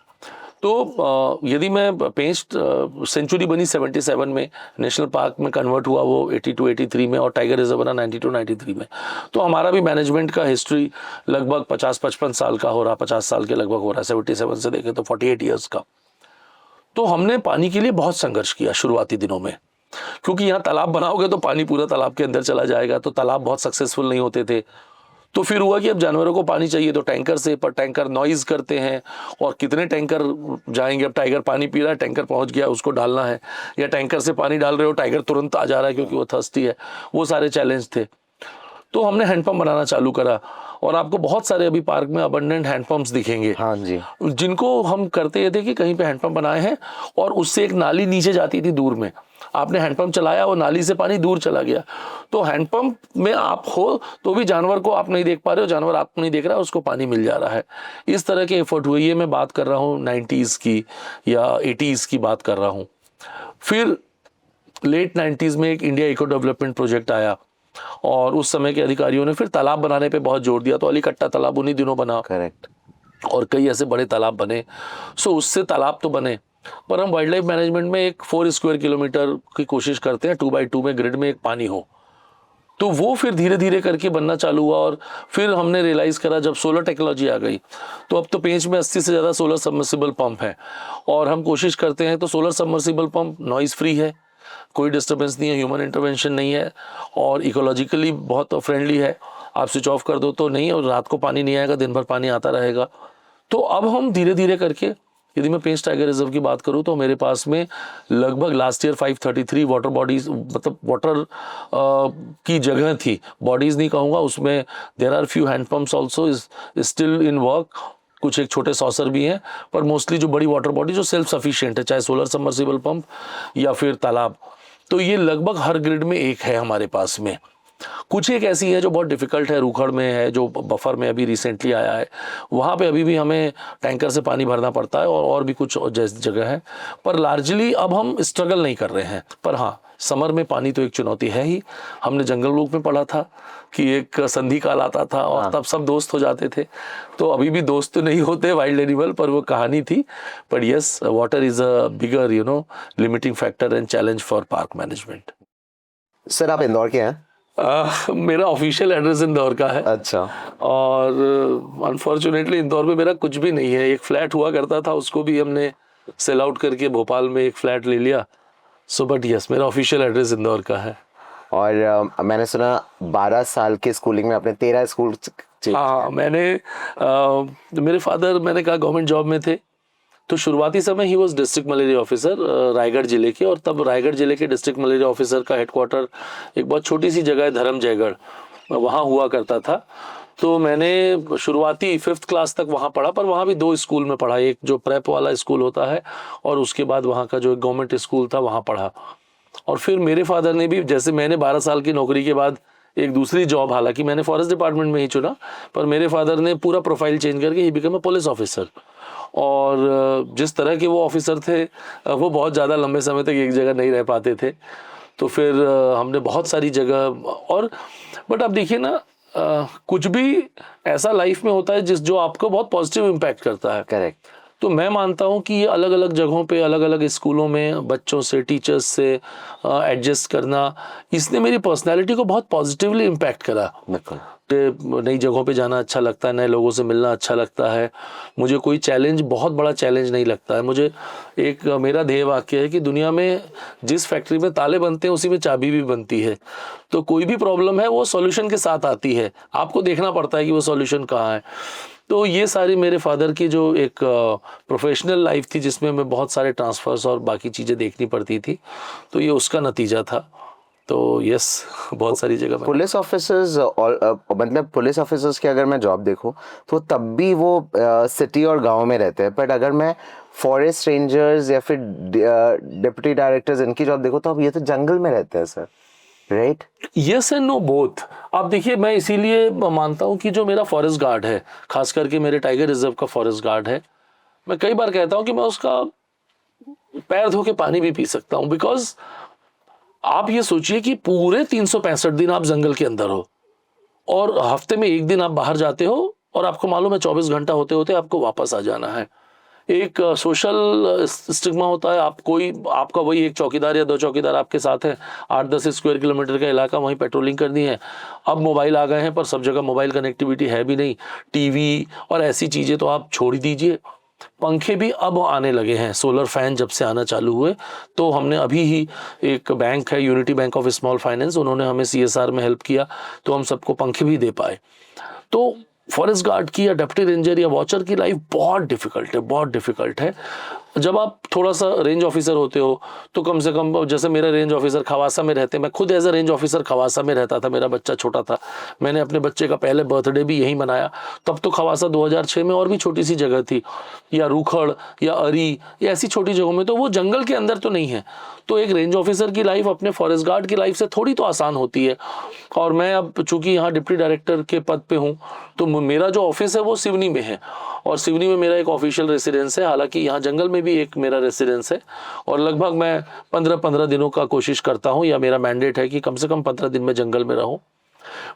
B: तो यदि मैं पेंच सेंचुरी बनी 77 में, नेशनल पार्क में कन्वर्ट हुआ वो 82-83 में, और टाइगर रिजर्व बना 92-93 में। तो हमारा भी मैनेजमेंट का हिस्ट्री लगभग 50-55 साल का हो रहा, 50 साल के लगभग हो रहा है, 77 से देखें तो 48 ईयर्स का। तो हमने पानी के लिए बहुत संघर्ष किया शुरुआती दिनों में, क्योंकि यहाँ तालाब बनाओगे तो पानी पूरा तालाब के अंदर चला जाएगा, तो तालाब बहुत सक्सेसफुल नहीं होते थे। तो फिर हुआ कि अब जानवरों को पानी चाहिए तो टैंकर से, पर टैंकर नॉइज करते हैं, और कितने टैंकर जाएंगे। अब टाइगर पानी पी रहा है, टैंकर पहुंच गया, उसको डालना है, या टैंकर से पानी डाल रहे हो, टाइगर तुरंत आ जा रहा है क्योंकि वो थर्स्टी है। वो सारे चैलेंज थे। तो हमने हैंडपम्प बनाना चालू करा, और आपको बहुत सारे अभी पार्क में अबंडेंट हैंडपम्प्स दिखेंगे।
A: हाँ जी।
B: जिनको हम करते ये थे कि कहीं पे हैंडपम्प बनाए हैं, और उससे एक नाली नीचे जाती थी दूर में। आपने हैंडपंप चलाया, वो नाली से पानी दूर चला गया। तो हैंडपंप में आप हो तो भी जानवर को आप नहीं देख पा रहे हो, जानवर आपको नहीं देख रहा है, उसको पानी मिल जा रहा है। इस तरह के एफर्ट हुए। ये मैं बात कर रहा हूँ 90s की या 80s की बात कर रहा हूँ। फिर लेट 90s में एक इंडिया इको डेवलपमेंट प्रोजेक्ट आया और उस समय के अधिकारियों ने फिर तालाब बनाने पे बहुत जोर दिया। तो अलीकट्टा तालाब उन्हीं दिनों बना।
A: करेक्ट।
B: और कई ऐसे बड़े तालाब बने। सो उससे तालाब तो बने, पर हम वाइल्ड लाइफ मैनेजमेंट में एक 4 स्क्वायर किलोमीटर की कोशिश करते हैं 2x2 में ग्रिड में एक पानी हो। तो वो फिर धीरे धीरे करके बनना चालू हुआ। और फिर हमने रियलाइज़ करा जब सोलर टेक्नोलॉजी आ गई तो अब तो पेंच में 80 से ज़्यादा सोलर सबमर्सिबल पंप है। और हम कोशिश करते हैं तो solar submersible pump noise free है, कोई डिस्टर्बेंस नहीं है, ह्यूमन इंटरवेंशन नहीं है और इकोलॉजिकली बहुत फ्रेंडली है। आप स्विच ऑफ कर दो तो नहीं, और रात को पानी नहीं आएगा, दिन भर पानी आता रहेगा। तो अब हम धीरे धीरे करके, यदि मैं पेंच टाइगर रिजर्व की बात करूं तो मेरे पास में लगभग लास्ट ईयर 533 वाटर बॉडीज, मतलब वाटर की जगह थी, बॉडीज नहीं कहूँगा, उसमें there are few hand pumps also is still in work. कुछ एक छोटे सॉसर भी हैं, पर मोस्टली जो बड़ी वाटर बॉडी जो सेल्फ सफिशिएंट है, चाहे सोलर सबमर्सिबल पंप या फिर तालाब, तो ये लगभग हर ग्रिड में एक है हमारे पास में। कुछ एक ऐसी है जो बहुत डिफिकल्ट है, रूखड़ में है, जो बफर में अभी रिसेंटली आया है, वहाँ पे अभी भी हमें टैंकर से पानी भरना पड़ता है और भी कुछ जैसी जगह है। पर लार्जली अब हम स्ट्रगल नहीं कर रहे हैं। पर हाँ, समर में पानी तो एक चुनौती है ही। हमने जंगल बुक में पढ़ा था कि एक संधि काल आता था और तब सब दोस्त हो जाते थे। तो अभी भी दोस्त तो नहीं होते वाइल्ड एनिमल, पर वो कहानी थी। पर yes, water is a bigger limiting factor and challenge for park management.
A: Sir आप इंदौर के हैं?
B: मेरा ऑफिशियल एड्रेस इंदौर का है।
A: अच्छा।
B: और अनफॉर्चुनेटली इंदौर में मेरा कुछ भी नहीं है। एक फ्लैट हुआ करता था, उसको भी हमने सेल आउट करके भोपाल में एक फ्लैट ले लिया। सो बट यस, मेरा ऑफिशियल एड्रेस इंदौर का है।
A: और मैंने सुना 12 साल के स्कूलिंग में आपने 13 स्कूल।
B: हाँ, मेरे फादर, मैंने कहा, गवर्नमेंट जॉब में थे। तो शुरुआती समय he was district malaria officer Raigarh जिले के। और तब रायगढ़ जिले के डिस्ट्रिक्ट मलेरिया ऑफिसर का हेडक्वार्टर एक बहुत छोटी सी जगह है, धर्म जयगढ़, वहाँ हुआ करता था। तो मैंने शुरुआती 5th क्लास तक वहाँ पढ़ा, पर वहाँ भी 2 स्कूल में पढ़ा। एक जो प्रेप वाला स्कूल होता है और उसके बाद वहाँ का जो एक गवर्नमेंट स्कूल था, वहाँ पढ़ा। और फिर मेरे फादर ने भी, जैसे मैंने 12 साल की नौकरी के बाद एक दूसरी जॉब, हालांकि मैंने फॉरेस्ट डिपार्टमेंट में ही चुना, पर मेरे फादर ने पूरा प्रोफाइल चेंज करके he become a police officer. और जिस तरह के वो ऑफिसर थे, वो बहुत ज़्यादा लंबे समय तक एक जगह नहीं रह पाते थे। तो फिर हमने बहुत सारी जगह, और बट अब देखिए ना, कुछ भी ऐसा लाइफ में होता है जो आपको बहुत पॉजिटिव इम्पैक्ट करता है।
A: करेक्ट।
B: तो मैं मानता हूँ कि ये अलग अलग जगहों पे, अलग अलग स्कूलों में बच्चों से, टीचर्स से एडजस्ट करना, इसने मेरी पर्सनैलिटी को बहुत पॉजिटिवली इम्पैक्ट करा।
A: बिल्कुल।
B: नई जगहों पे जाना अच्छा लगता है, नए लोगों से मिलना अच्छा लगता है। मुझे कोई चैलेंज, बहुत बड़ा चैलेंज नहीं लगता है। मुझे एक मेरा ध्येय वाक्य है कि दुनिया में जिस फैक्ट्री में ताले बनते हैं उसी में चाबी भी बनती है। तो कोई भी प्रॉब्लम है वो सॉल्यूशन के साथ आती है, आपको देखना पड़ता है कि वो सॉल्यूशन कहाँ है। तो ये सारी मेरे फादर की जो एक प्रोफेशनल लाइफ थी, जिसमें मैं बहुत सारे ट्रांसफर्स और बाकी चीज़ें देखनी पड़ती थी, तो ये उसका नतीजा था। तो यस, बहुत सारी जगह
A: पुलिस ऑफिसर्स, मतलब पुलिस ऑफिसर्स की अगर मैं जॉब देखूं तो तब भी वो सिटी और गांव में रहते हैं। बट अगर मैं फॉरेस्ट रेंजर्स या फिर डिप्टी डायरेक्टर्स इनकी जॉब देखूं तो अब ये तो जंगल में रहते हैं sir, right?
B: Yes and no both. आप देखिए, मैं इसीलिए मानता हूँ कि जो मेरा फॉरेस्ट गार्ड है, खास करके मेरे टाइगर रिजर्व का फॉरेस्ट गार्ड है, मैं कई बार कहता हूँ कि मैं उसका पैर धो के पानी भी पी सकता हूँ। बिकॉज आप ये सोचिए कि पूरे 365 दिन आप जंगल के अंदर हो और हफ्ते में एक दिन आप बाहर जाते हो और आपको मालूम है 24 घंटा होते होते आपको वापस आ जाना है। एक सोशल स्टिग्मा होता है, आपका वही एक चौकीदार या 2 चौकीदार आपके साथ हैं, 8-10 स्क्वायर किलोमीटर का इलाका, वहीं पेट्रोलिंग करनी है। अब मोबाइल आ गए हैं, पर सब जगह मोबाइल कनेक्टिविटी है भी नहीं, टीवी और ऐसी चीज़ें तो आप छोड़ ही दीजिए। पंखे भी अब आने लगे हैं, सोलर फैन जब से आना चालू हुए। तो हमने अभी ही, एक बैंक है unity bank of small finance, उन्होंने हमें CSR में हेल्प किया, तो हम सबको पंखे भी दे पाए। तो फॉरेस्ट गार्ड की या डेप्टी रेंजर या वॉचर की लाइफ बहुत डिफिकल्ट है, बहुत डिफिकल्ट है। जब आप थोड़ा सा रेंज ऑफिसर होते हो तो कम से कम, जैसे मेरा रेंज ऑफिसर खवासा में रहते, मैं खुद as a range officer Khawasa में रहता था, मेरा बच्चा छोटा था, मैंने अपने बच्चे का पहले बर्थडे भी यहीं मनाया। तब तो खवासा 2006 में और भी छोटी सी जगह थी, या रूखड़ या अरी या ऐसी छोटी जगहों में, तो वो जंगल के अंदर तो नहीं है। तो एक रेंज ऑफिसर की लाइफ अपने फॉरेस्ट गार्ड की लाइफ से थोड़ी तो आसान होती है। और मैं अब चूंकि यहाँ डिप्टी डायरेक्टर के पद पे हूँ, तो मेरा जो ऑफिस है वो सिवनी में है, और सिवनी में मेरा एक ऑफिशियल रेसिडेंस है। हालांकि यहाँ जंगल में भी एक मेरा रेसिडेंस है, और लगभग मैं 15-15 दिनों का कोशिश करता हूँ, या मेरा मैंडेट है कि कम से कम 15 दिन में जंगल में रहूँ।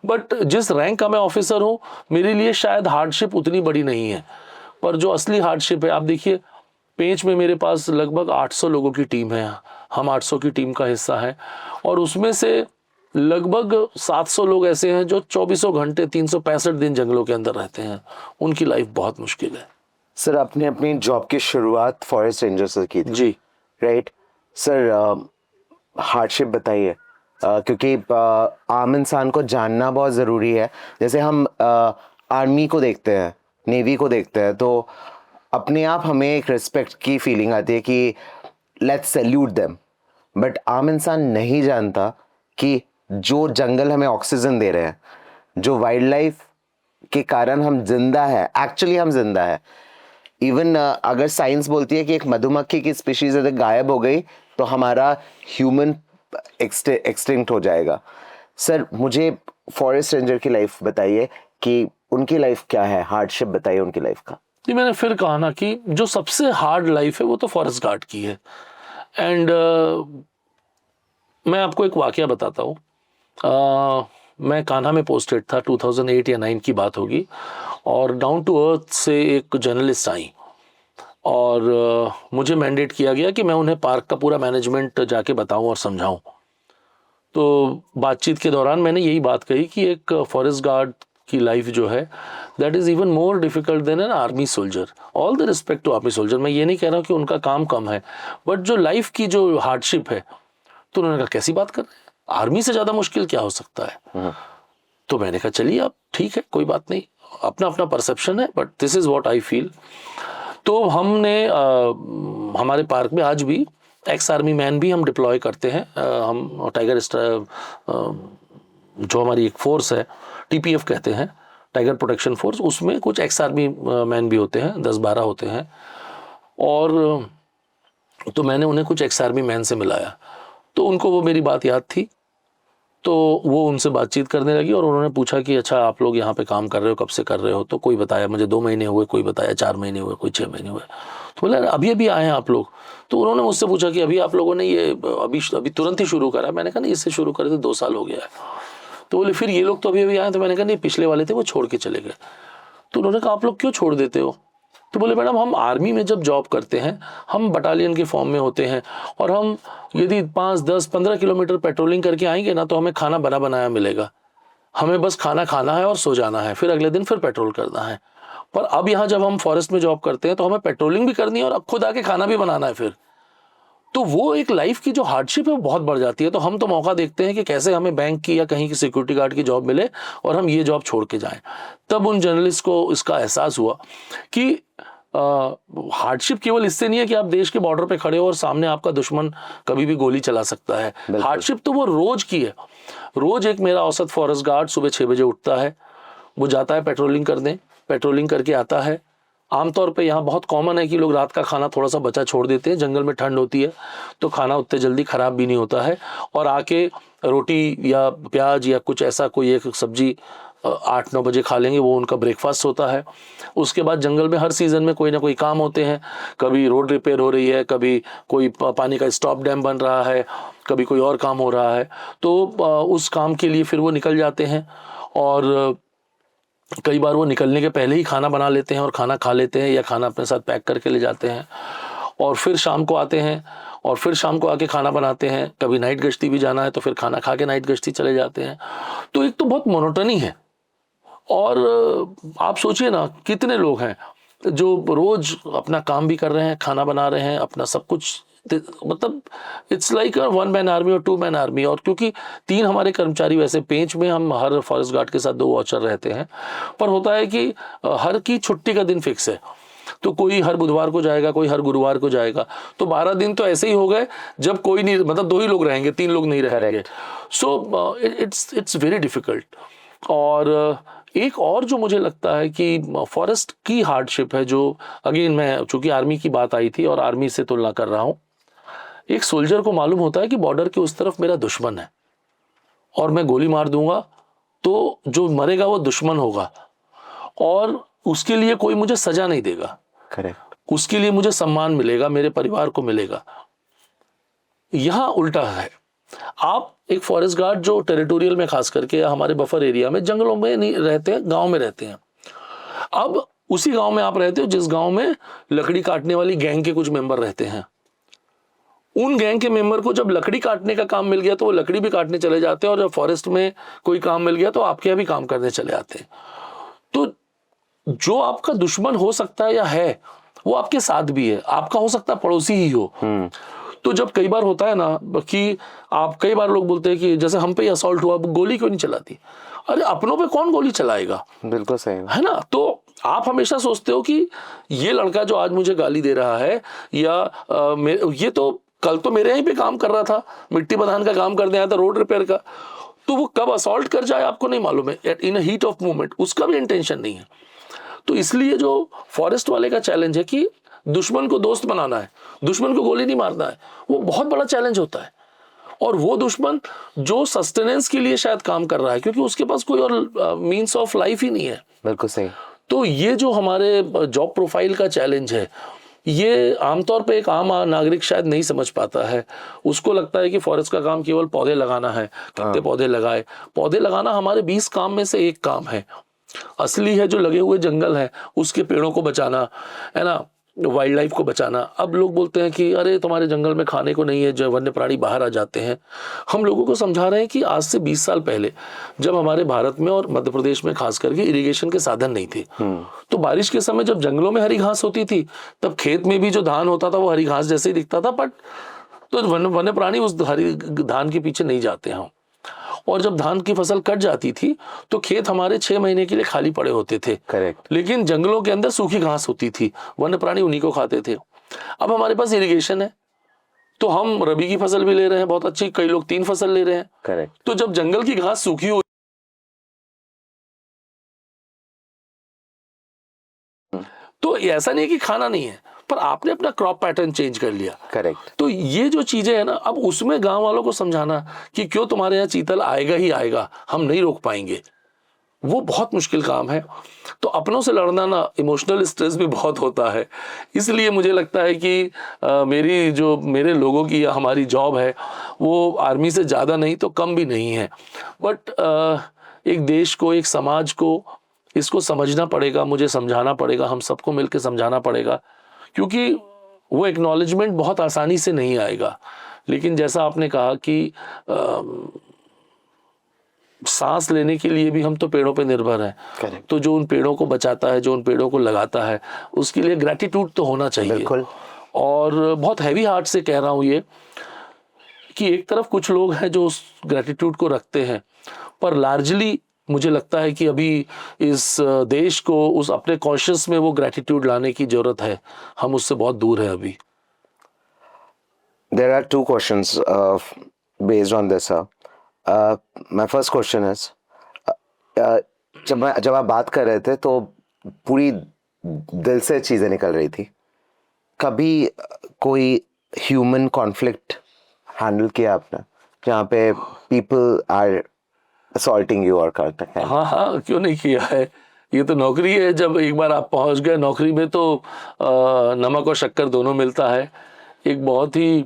B: बट जिस रैंक का मैं ऑफिसर हूँ, मेरे लिए शायद हार्डशिप उतनी बड़ी नहीं है, पर जो असली हार्डशिप है, आप देखिए पेंच में मेरे पास लगभग 800 लोगों की टीम है, हम 800 की टीम का हिस्सा है, और उसमें से लगभग 700 लोग ऐसे हैं जो 24 घंटे 365 दिन जंगलों के अंदर रहते हैं। उनकी लाइफ बहुत मुश्किल है।
A: सर, आपने अपनी जॉब की शुरुआत फॉरेस्ट रेंजर से की थी,
B: जी
A: राइट सर? हार्डशिप बताइए, क्योंकि आम इंसान को जानना बहुत ज़रूरी है। जैसे हम आर्मी को देखते हैं, नेवी को देखते हैं, तो अपने आप हमें एक रिस्पेक्ट की फीलिंग आती है कि लेट्स सैल्यूट देम। बट आम इंसान नहीं जानता कि जो जंगल हमें ऑक्सीजन दे रहे हैं, जो वाइल्ड लाइफ के कारण हम जिंदा है, एक्चुअली हम जिंदा है। इवन अगर साइंस बोलती है कि एक मधुमक्खी की स्पीशीज अगर गायब हो गई तो हमारा ह्यूमन एक्सटिंक्ट हो जाएगा। सर, मुझे फॉरेस्ट रेंजर की लाइफ बताइए कि उनकी लाइफ क्या है, हार्डशिप बताइए उनकी लाइफ का।
B: जी, मैंने फिर कहा ना कि जो सबसे हार्ड लाइफ है वो तो फॉरेस्ट गार्ड की है। एंड मैं आपको एक वाकया बताता हूँ। मैं कान्हा में पोस्टेड था, 2008 या 9 की बात होगी, और डाउन टू अर्थ से एक जर्नलिस्ट आई, और मुझे मैंडेट किया गया कि मैं उन्हें पार्क का पूरा मैनेजमेंट जाके बताऊं और समझाऊं। तो बातचीत के दौरान मैंने यही बात कही कि एक फॉरेस्ट गार्ड की लाइफ जो है, that is even more difficult than an army soldier. All the respect to army soldier, मैं ये नहीं कह रहा हूँ कि उनका काम कम है, बट जो लाइफ की जो हार्डशिप है, तो उन्होंने कहा कैसी बात कर रहे हैं, आर्मी से ज़्यादा मुश्किल क्या हो सकता है। तो मैंने कहा चलिए आप, ठीक है, कोई बात नहीं, अपना अपना परसेप्शन है, but this is what I feel. तो हमने हमारे पार्क में आज भी एक्स आर्मी मैन भी हम डिप्लॉय करते हैं। हम टाइगर जो हमारी एक फोर्स है, टीपीएफ कहते हैं, टाइगर प्रोटेक्शन फोर्स, उसमें कुछ एक्स आर्मी मैन भी होते हैं, 10-12 होते हैं। और तो मैंने उन्हें कुछ एक्स आर्मी मैन से मिलाया, तो उनको वो मेरी बात याद थी, तो वो उनसे बातचीत करने लगी, और उन्होंने पूछा कि अच्छा आप लोग यहाँ पे काम कर रहे हो, कब से कर रहे हो? तो कोई बताया मुझे 2 महीने हुए, कोई बताया 4 महीने हुए, कोई 6 महीने हुए। तो बोला अभी अभी आए हैं आप लोग? तो उन्होंने मुझसे पूछा कि अभी आप लोगों ने ये अभी तुरंत ही शुरू करा? मैंने कहा नहीं, इससे शुरू करे थे 2 साल हो गया है। तो बोले फिर ये लोग तो अभी अभी आए। तो मैंने कहा नहीं, पिछले वाले थे वो छोड़ के चले गए। तो उन्होंने कहा आप लोग क्यों छोड़ देते हो? तो बोले मैडम, हम आर्मी में जब जॉब करते हैं, हम बटालियन के फॉर्म में होते हैं, और हम यदि 5, 10, 15 किलोमीटर पेट्रोलिंग करके आएंगे ना, तो हमें खाना बना बनाया मिलेगा। हमें बस खाना खाना है और सो जाना है, फिर अगले दिन फिर पेट्रोल करना है। पर अब यहाँ जब हम फॉरेस्ट में जॉब करते हैं, तो हमें पेट्रोलिंग भी करनी है और अब खुद आके खाना भी बनाना है फिर। तो वो एक लाइफ की जो हार्डशिप है वो बहुत बढ़ जाती है। तो हम तो मौका देखते हैं कि कैसे हमें बैंक की या कहीं की सिक्योरिटी गार्ड की जॉब मिले और हम ये जॉब छोड़ के जाएं। तब उन जर्नलिस्ट को इसका एहसास हुआ कि हार्डशिप केवल इससे नहीं है कि आप देश के बॉर्डर पे खड़े हो और सामने आपका दुश्मन कभी भी गोली चला सकता है। हार्डशिप तो वो रोज की है। रोज एक मेरा औसत फॉरेस्ट गार्ड सुबह 6 बजे उठता है, वो जाता है पेट्रोलिंग करने, पेट्रोलिंग करके आता है। आमतौर पे यहाँ बहुत कॉमन है कि लोग रात का खाना थोड़ा सा बचा छोड़ देते हैं, जंगल में ठंड होती है तो खाना उतने जल्दी ख़राब भी नहीं होता है, और आके रोटी या प्याज या कुछ ऐसा कोई एक सब्जी 8-9 बजे खा लेंगे, वो उनका ब्रेकफास्ट होता है। उसके बाद जंगल में हर सीज़न में कोई ना कोई काम होते हैं, कभी रोड रिपेयर हो रही है, कभी कोई पानी का स्टॉप डैम बन रहा है, कभी कोई और काम हो रहा है, तो उस काम के लिए फिर वो निकल जाते हैं। और कई बार वो निकलने के पहले ही खाना बना लेते हैं और खाना खा लेते हैं, या खाना अपने साथ पैक करके ले जाते हैं, और फिर शाम को आते हैं और फिर शाम को आके खाना बनाते हैं। कभी नाइट गश्ती भी जाना है तो फिर खाना खा के नाइट गश्ती चले जाते हैं। तो एक तो बहुत मोनोटनी है। और आप सोचिए ना, कितने लोग हैं जो रोज अपना काम भी कर रहे हैं, खाना बना रहे हैं, अपना सब कुछ मतलब इट्स लाइक 1 मैन आर्मी और 2 मैन आर्मी। और क्योंकि 3 हमारे कर्मचारी, वैसे पेंच में हम हर फॉरेस्ट गार्ड के साथ 2 वॉचर रहते हैं, पर होता है कि हर की छुट्टी का दिन फिक्स है, तो कोई हर बुधवार को जाएगा, कोई हर गुरुवार को जाएगा, तो 12 दिन तो ऐसे ही हो गए जब कोई नहीं, मतलब 2 ही लोग रहेंगे, 3 लोग नहीं रहेंगे। So it's very difficult. और एक और जो मुझे लगता है कि फॉरेस्ट की हार्डशिप है, जो अगेन मैं चूंकि आर्मी की बात आई थी और आर्मी से तुलना कर रहा हूं, एक सोल्जर को मालूम होता है कि बॉर्डर के उस तरफ मेरा दुश्मन है और मैं गोली मार दूंगा तो जो मरेगा वो दुश्मन होगा, और उसके लिए कोई मुझे सजा नहीं देगा,
A: करेक्ट,
B: उसके लिए मुझे सम्मान मिलेगा, मेरे परिवार को मिलेगा। यहां उल्टा है। आप एक फॉरेस्ट गार्ड जो टेरिटोरियल में खास करके हमारे बफर एरिया में, जंगलों में नहीं रहते हैं, गांव में रहते हैं। अब उसी गांव में आप रहते हो जिस गांव में लकड़ी काटने वाली गैंग के कुछ मेंबर रहते हैं। उन गैंग के मेंबर को जब लकड़ी काटने का काम मिल गया तो वो लकड़ी भी काटने चले जाते हैं, और जब फॉरेस्ट में कोई काम मिल गया तो आपके यहाँ भी काम करने चले आते हैं। तो जो आपका दुश्मन हो सकता है या है, वो आपके साथ भी है, आपका हो सकता है पड़ोसी ही हो। तो जब कई बार होता है ना कि आप, कई बार लोग बोलते हैं कि जैसे हम पे असॉल्ट हुआ, गोली क्यों नहीं चलाती? अरे अपनों पे कौन गोली चलाएगा?
A: बिल्कुल सही
B: है ना। तो आप हमेशा सोचते हो कि ये लड़का जो आज मुझे गाली दे रहा है, या ये तो कल तो मेरे यहीं पे काम कर रहा था, मिट्टी बधान का काम करने आया था, रोड रिपेयर का, तो वो कब असॉल्ट कर जाए आपको नहीं मालूम है, इन अ हीट ऑफ मूवमेंट, उसका भी इंटेंशन नहीं है। तो इसलिए जो फॉरेस्ट वाले का चैलेंज है कि दुश्मन को दोस्त बनाना है, दुश्मन को गोली नहीं मारना है, वो बहुत बड़ा चैलेंज होता है। और वो दुश्मन जो सस्टेनेंस के लिए शायद काम कर रहा है, क्योंकि उसके पास कोई और मीन्स ऑफ लाइफ ही नहीं है।
A: बिल्कुल सही।
B: तो ये जो हमारे जॉब प्रोफाइल का चैलेंज है, ये आमतौर पे एक आम नागरिक शायद नहीं समझ पाता है। उसको लगता है कि फॉरेस्ट का काम केवल पौधे लगाना है, कितने पौधे लगाए। पौधे लगाना हमारे 20 काम में से एक काम है। असली है जो लगे हुए जंगल है, उसके पेड़ों को बचाना, है ना, वाइल्ड लाइफ को बचाना। अब लोग बोलते हैं कि अरे तुम्हारे जंगल में खाने को नहीं है, जो वन्य प्राणी बाहर आ जाते हैं। हम लोगों को समझा रहे हैं कि आज से 20 साल पहले जब हमारे भारत में और मध्य प्रदेश में खास करके इरिगेशन के साधन नहीं थे, तो बारिश के समय जब जंगलों में हरी घास होती थी, तब खेत में भी जो धान होता था वो हरी घास जैसे ही दिखता था, बट तो वन्य प्राणी उस हरी धान के पीछे नहीं जाते हैं। और जब धान की फसल कट जाती थी तो खेत हमारे 6 महीने के लिए खाली पड़े होते थे।
A: करेक्ट।
B: लेकिन जंगलों के अंदर सूखी घास होती थी, वन्य प्राणी उन्हीं को खाते थे। अब हमारे पास इरिगेशन है तो हम रबी की फसल भी ले रहे हैं बहुत अच्छी, कई लोग 3 फसल ले रहे हैं।
A: करेक्ट।
B: तो जब जंगल की घास सूखी हो, तो ऐसा नहीं है कि खाना नहीं है, पर आपने अपना क्रॉप पैटर्न चेंज कर लिया।
A: करेक्ट।
B: तो ये जो चीजें है ना, अब उसमें गांव वालों को समझाना कि क्यों तुम्हारे यहाँ चीतल आएगा ही आएगा, हम नहीं रोक पाएंगे, वो बहुत मुश्किल काम है। तो अपनों से लड़ना ना, इमोशनल स्ट्रेस भी बहुत होता है। इसलिए मुझे लगता है कि मेरे लोगों की या हमारी जॉब है वो आर्मी से ज़्यादा नहीं तो कम भी नहीं है। बट एक देश को, एक समाज को इसको समझना पड़ेगा, मुझे समझाना पड़ेगा, हम सबको मिलकर समझाना पड़ेगा, क्योंकि वो एक्नॉलेजमेंट बहुत आसानी से नहीं आएगा। लेकिन जैसा आपने कहा कि सांस लेने के लिए भी हम तो पेड़ों पे निर्भर हैं।
A: Correct.
B: तो जो उन पेड़ों को बचाता है, जो उन पेड़ों को लगाता है, उसके लिए ग्रैटिट्यूड तो होना चाहिए।
A: बिल्कुल।
B: और बहुत हैवी हार्ट से कह रहा हूँ ये, कि एक तरफ कुछ लोग हैं जो उस ग्रैटिट्यूड को रखते हैं, पर लार्जली मुझे लगता है कि अभी इस देश को उस अपने कॉन्शियस में वो ग्रैटिट्यूड लाने की जरूरत है। हम उससे बहुत दूर हैं अभी।
A: There are 2 questions based on this, sir. My first question is, जब आप बात कर रहे थे तो पूरी दिल से चीज़ें निकल रही थी। कभी कोई ह्यूमन कॉन्फ्लिक्ट हैंडल किया आपने, जहाँ पे पीपल आर असॉल्टिंग यू और करते हैं?
B: हाँ, क्यों नहीं किया है। ये तो नौकरी है, जब एक बार आप पहुंच गए नौकरी में तो नमक और शक्कर दोनों मिलता है। एक बहुत ही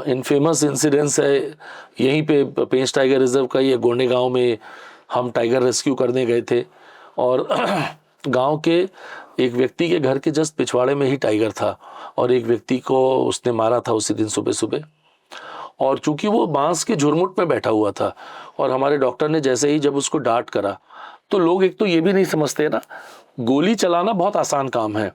B: इनफेमस इंसिडेंस है यहीं पे पेंच टाइगर रिजर्व का। ये गोंडे गांव में हम टाइगर रेस्क्यू करने गए थे, और गांव के एक व्यक्ति के घर के जस्ट पिछवाड़े में ही टाइगर था, और एक व्यक्ति को उसने मारा था उसी दिन सुबह सुबह। और चूंकि वो बांस के झुरमुट में बैठा हुआ था, और हमारे डॉक्टर ने जैसे ही जब उसको डांट करा, तो लोग एक तो ये भी नहीं समझते ना, गोली चलाना बहुत आसान काम है,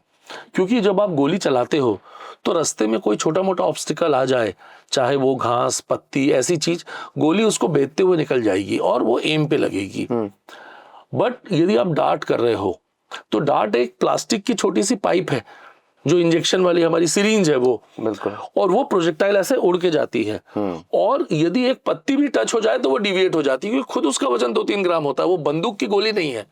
B: क्योंकि जब आप गोली चलाते हो तो रास्ते में कोई छोटा मोटा ऑब्स्टिकल आ जाए, चाहे वो घास, पत्ती, ऐसी चीज, गोली उसको बेधते हुए निकल जाएगी और वो एम पे लगेगी। बट यदि आप डार्ट कर रहे हो तो डार्ट एक प्लास्टिक की छोटी सी पाइप है जो इंजेक्शन वाली हमारी सिरिंज है वो,
A: बिल्कुल,
B: और वो प्रोजेक्टाइल ऐसे उड़ के जाती है। और यदि एक पत्ती भी टच हो जाए तो वो डिविएट हो जाती है, क्योंकि खुद उसका वजन 2-3 ग्राम होता है, वो बंदूक की गोली नहीं है।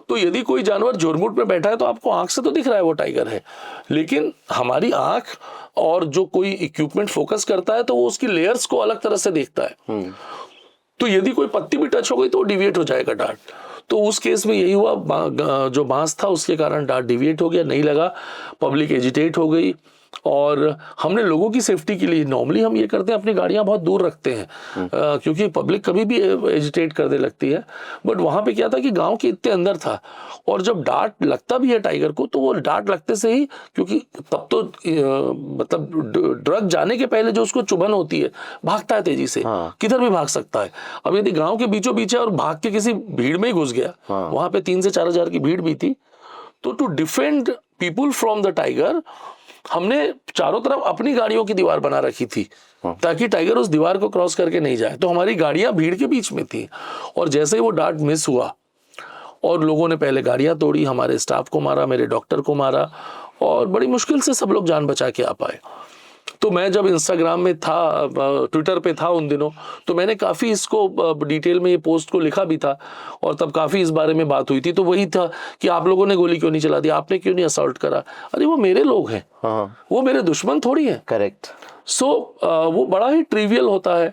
B: तो यदि कोई जानवर जोरमुट में बैठा है तो आपको आंख से तो दिख रहा है वो टाइगर है, लेकिन हमारी आंख और जो कोई इक्विपमेंट फोकस करता है तो वो उसकी लेयर्स को अलग तरह से देखता है। तो यदि कोई पत्ती भी टच हो गई तो डिविएट हो जाएगा डार्ट। तो उस केस में यही हुआ, जो बांस था उसके कारण डार्ट डिविएट हो गया, नहीं लगा, पब्लिक एजिटेट हो गई। और हमने लोगों की सेफ्टी के लिए, नॉर्मली हम ये करते हैं अपनी गाड़ियां बहुत दूर रखते हैं क्योंकि पब्लिक कभी भी एजिटेट करने लगती है। बट वहां पे क्या था कि गांव के इतने अंदर था, और जब डार्ट लगता भी है टाइगर को तो वो डार्ट लगते से ही, क्योंकि तब तो मतलब ड्रग जाने के पहले जो उसको चुभन होती है, भागता है तेजी से, किधर भी भाग सकता है। अब यदि गांव के बीचों बीच है और भाग के किसी भीड़ में ही घुस गया, वहां पे 3 से 4 हजार की भीड़ भी थी, तो to defend people from the tiger हमने चारों तरफ अपनी गाड़ियों की दीवार बना रखी थी ताकि टाइगर उस दीवार को क्रॉस करके नहीं जाए। तो हमारी गाड़ियां भीड़ के बीच में थी, और जैसे ही वो डार्ट मिस हुआ और लोगों ने पहले गाड़ियां तोड़ी, हमारे स्टाफ को मारा, मेरे डॉक्टर को मारा, और बड़ी मुश्किल से सब लोग जान बचा के आ पाए। तो मैं जब इंस्टाग्राम में था, ट्विटर पे था उन दिनों, तो मैंने काफ़ी इसको डिटेल में ये पोस्ट को लिखा भी था, और तब काफ़ी इस बारे में बात हुई थी। तो वही था कि आप लोगों ने गोली क्यों नहीं चला दी, आपने क्यों नहीं असॉल्ट करा। अरे वो मेरे लोग हैं, वो मेरे दुश्मन थोड़ी है।
A: करेक्ट।
B: सो वो बड़ा ही ट्रिवियल होता है,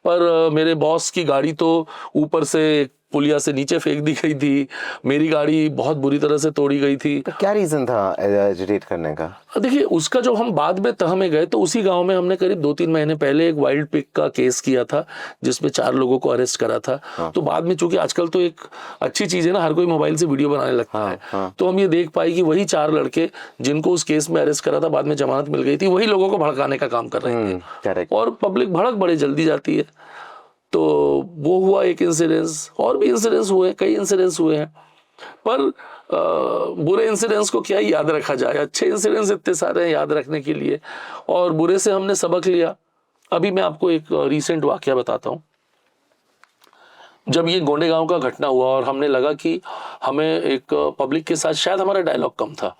B: पर मेरे बॉस की गाड़ी तो ऊपर से पुलिया से नीचे फेंक दी गई थी, मेरी गाड़ी बहुत बुरी तरह से तोड़ी गई थी।
A: तो क्या रीजन था एजिटेट करने का?
B: देखिए, उसका जो हम बाद में तह में गए तो उसी गांव में हमने करीब 2-3 महीने पहले एक वाइल्ड पिग का केस किया था जिसमें 4 लोगों को अरेस्ट करा था। तो बाद में, चूंकि आजकल तो एक अच्छी चीज है ना, हर कोई मोबाइल से वीडियो बनाने लगता है, तो हम ये देख पाए कि वही 4 लड़के जिनको उस केस में अरेस्ट करा था, बाद में जमानत मिल गई थी, वही लोगों को भड़काने का काम कर रहे थे। और पब्लिक भड़क बड़े जल्दी जाती है। तो वो हुआ एक इंसिडेंस, और भी इंसिडेंस हुए, कई इंसिडेंस हुए हैं, पर बुरे इंसिडेंट्स को क्या याद रखा जाए, अच्छे इंसिडेंट्स इतने सारे हैं याद रखने के लिए, और बुरे से हमने सबक लिया। अभी मैं आपको एक रीसेंट वाकया बताता हूँ। जब ये गोंडे गांव का घटना हुआ और हमने लगा कि हमें एक पब्लिक के साथ शायद हमारा डायलॉग कम था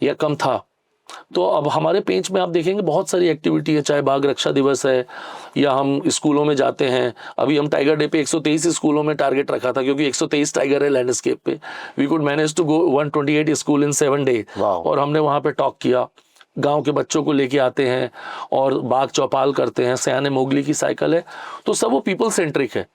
B: या कम था, तो अब हमारे पेज में आप देखेंगे बहुत सारी एक्टिविटी है, चाहे बाघ रक्षा दिवस है या हम स्कूलों में जाते हैं। अभी हम टाइगर डे पे 123 स्कूलों में टारगेट रखा था, क्योंकि 123 टाइगर है लैंडस्केप पे। We could manage to go 128 school in 7 day, और हमने वहाँ पे टॉक किया। गांव के बच्चों को लेके आते हैं और बाघ चौपाल करते हैं, सयाने मोगली की साइकिल है, तो सब वो पीपल सेंट्रिक है।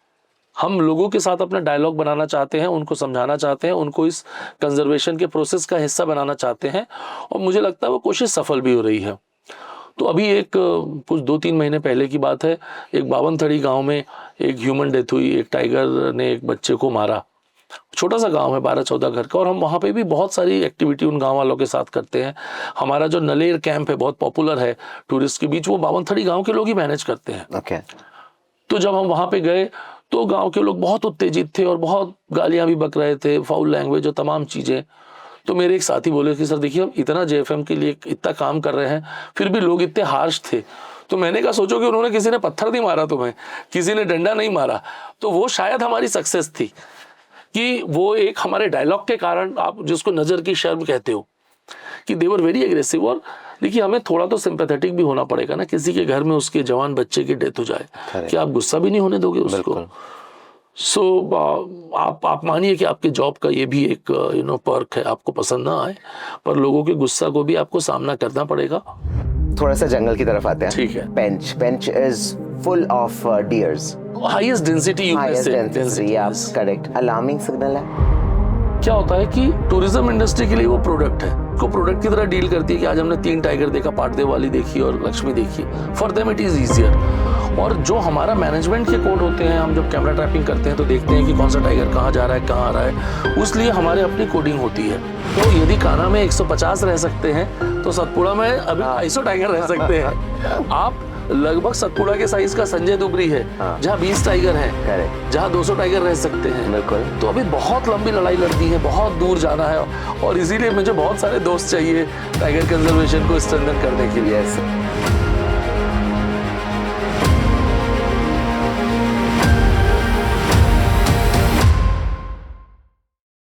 B: हम लोगों के साथ अपना डायलॉग बनाना चाहते हैं, उनको समझाना चाहते हैं, उनको इस कंजर्वेशन के प्रोसेस का हिस्सा बनाना चाहते हैं, और मुझे लगता है वो कोशिश सफल भी हो रही है। तो अभी एक कुछ 2-3 महीने पहले की बात है, एक बावनथड़ी गांव में एक ह्यूमन डेथ हुई। एक टाइगर ने एक बच्चे को मारा। छोटा सा गांव है, 12-14 घर का, और हम वहाँ पे भी बहुत सारी एक्टिविटी उन गाँव वालों के साथ करते हैं। हमारा जो नलेर कैंप है बहुत पॉपुलर है टूरिस्ट के बीच, वो बावनथड़ी गाँव के लोग ही मैनेज करते हैं। तो जब हम वहाँ पे गए तो गांव के लोग बहुत उत्तेजित थे और बहुत गालियां भी बक रहे थे, फाउल लैंग्वेज और तमाम चीज़ें। तो मेरे एक साथी बोले कि सर देखिए, हम इतना जेएफएम के लिए इतना काम कर रहे हैं, फिर भी लोग इतने हार्श थे। तो मैंने कहा, सोचो कि उन्होंने, किसी ने पत्थर नहीं मारा तुम्हें, किसी ने डंडा नहीं मारा, तो वो शायद हमारी सक्सेस थी कि वो एक हमारे डायलॉग के कारण, आप जिसको नज़र की शर्म कहते हो, कि दे वर वेरी एग्रेसिव। और देखिए, हमें थोड़ा तो सिंपैथेटिक भी होना पड़ेगा ना, किसी के घर में उसके जवान बच्चे की डेथ हो जाए, क्या आप गुस्सा भी नहीं होने दोगे उसको? सो आप मानिए कि आपके जॉब का ये भी एक पर्क है, आपको पसंद ना आए, पर लोगों के गुस्सा को भी आपको सामना करना पड़ेगा।
A: थोड़ा सा जंगल की तरफ आते हैं।
B: ठीक है।
A: Pench is full of deers,
B: highest density,
A: correct. Alarming signal है।
B: क्या होता है कि टूरिज्म इंडस्ट्री के लिए वो प्रोडक्ट है, को प्रोडक्ट की तरह डील करती है कि आज हमने 3 टाइगर देखा, पाटदेव वाली देखी और लक्ष्मी देखी। For them it is easier. और जो हमारा मैनेजमेंट के कोड होते हैं, हम जब कैमरा ट्रैपिंग करते हैं तो देखते हैं कि कौन सा टाइगर कहाँ जा रहा है, कहाँ आ रहा है, उसलिए हमारे अपनी कोडिंग होती है। तो यदि कान्हा में 150 रह सकते हैं तो सतपुड़ा में अभी 250 टाइगर रह सकते हैं। आप लगभग सतपुड़ा के साइज का संजय दुबरी है,
A: हाँ।
B: जहाँ 20 टाइगर हैं,
A: करेक्ट,
B: जहाँ 200 टाइगर रह सकते हैं।
A: बिल्कुल।
B: तो अभी बहुत लंबी लड़ाई लड़नी है, बहुत दूर जाना है, और इसीलिए मुझे बहुत सारे दोस्त चाहिए टाइगर कंजर्वेशन को स्ट्रेंथन करने के लिए।
A: यस।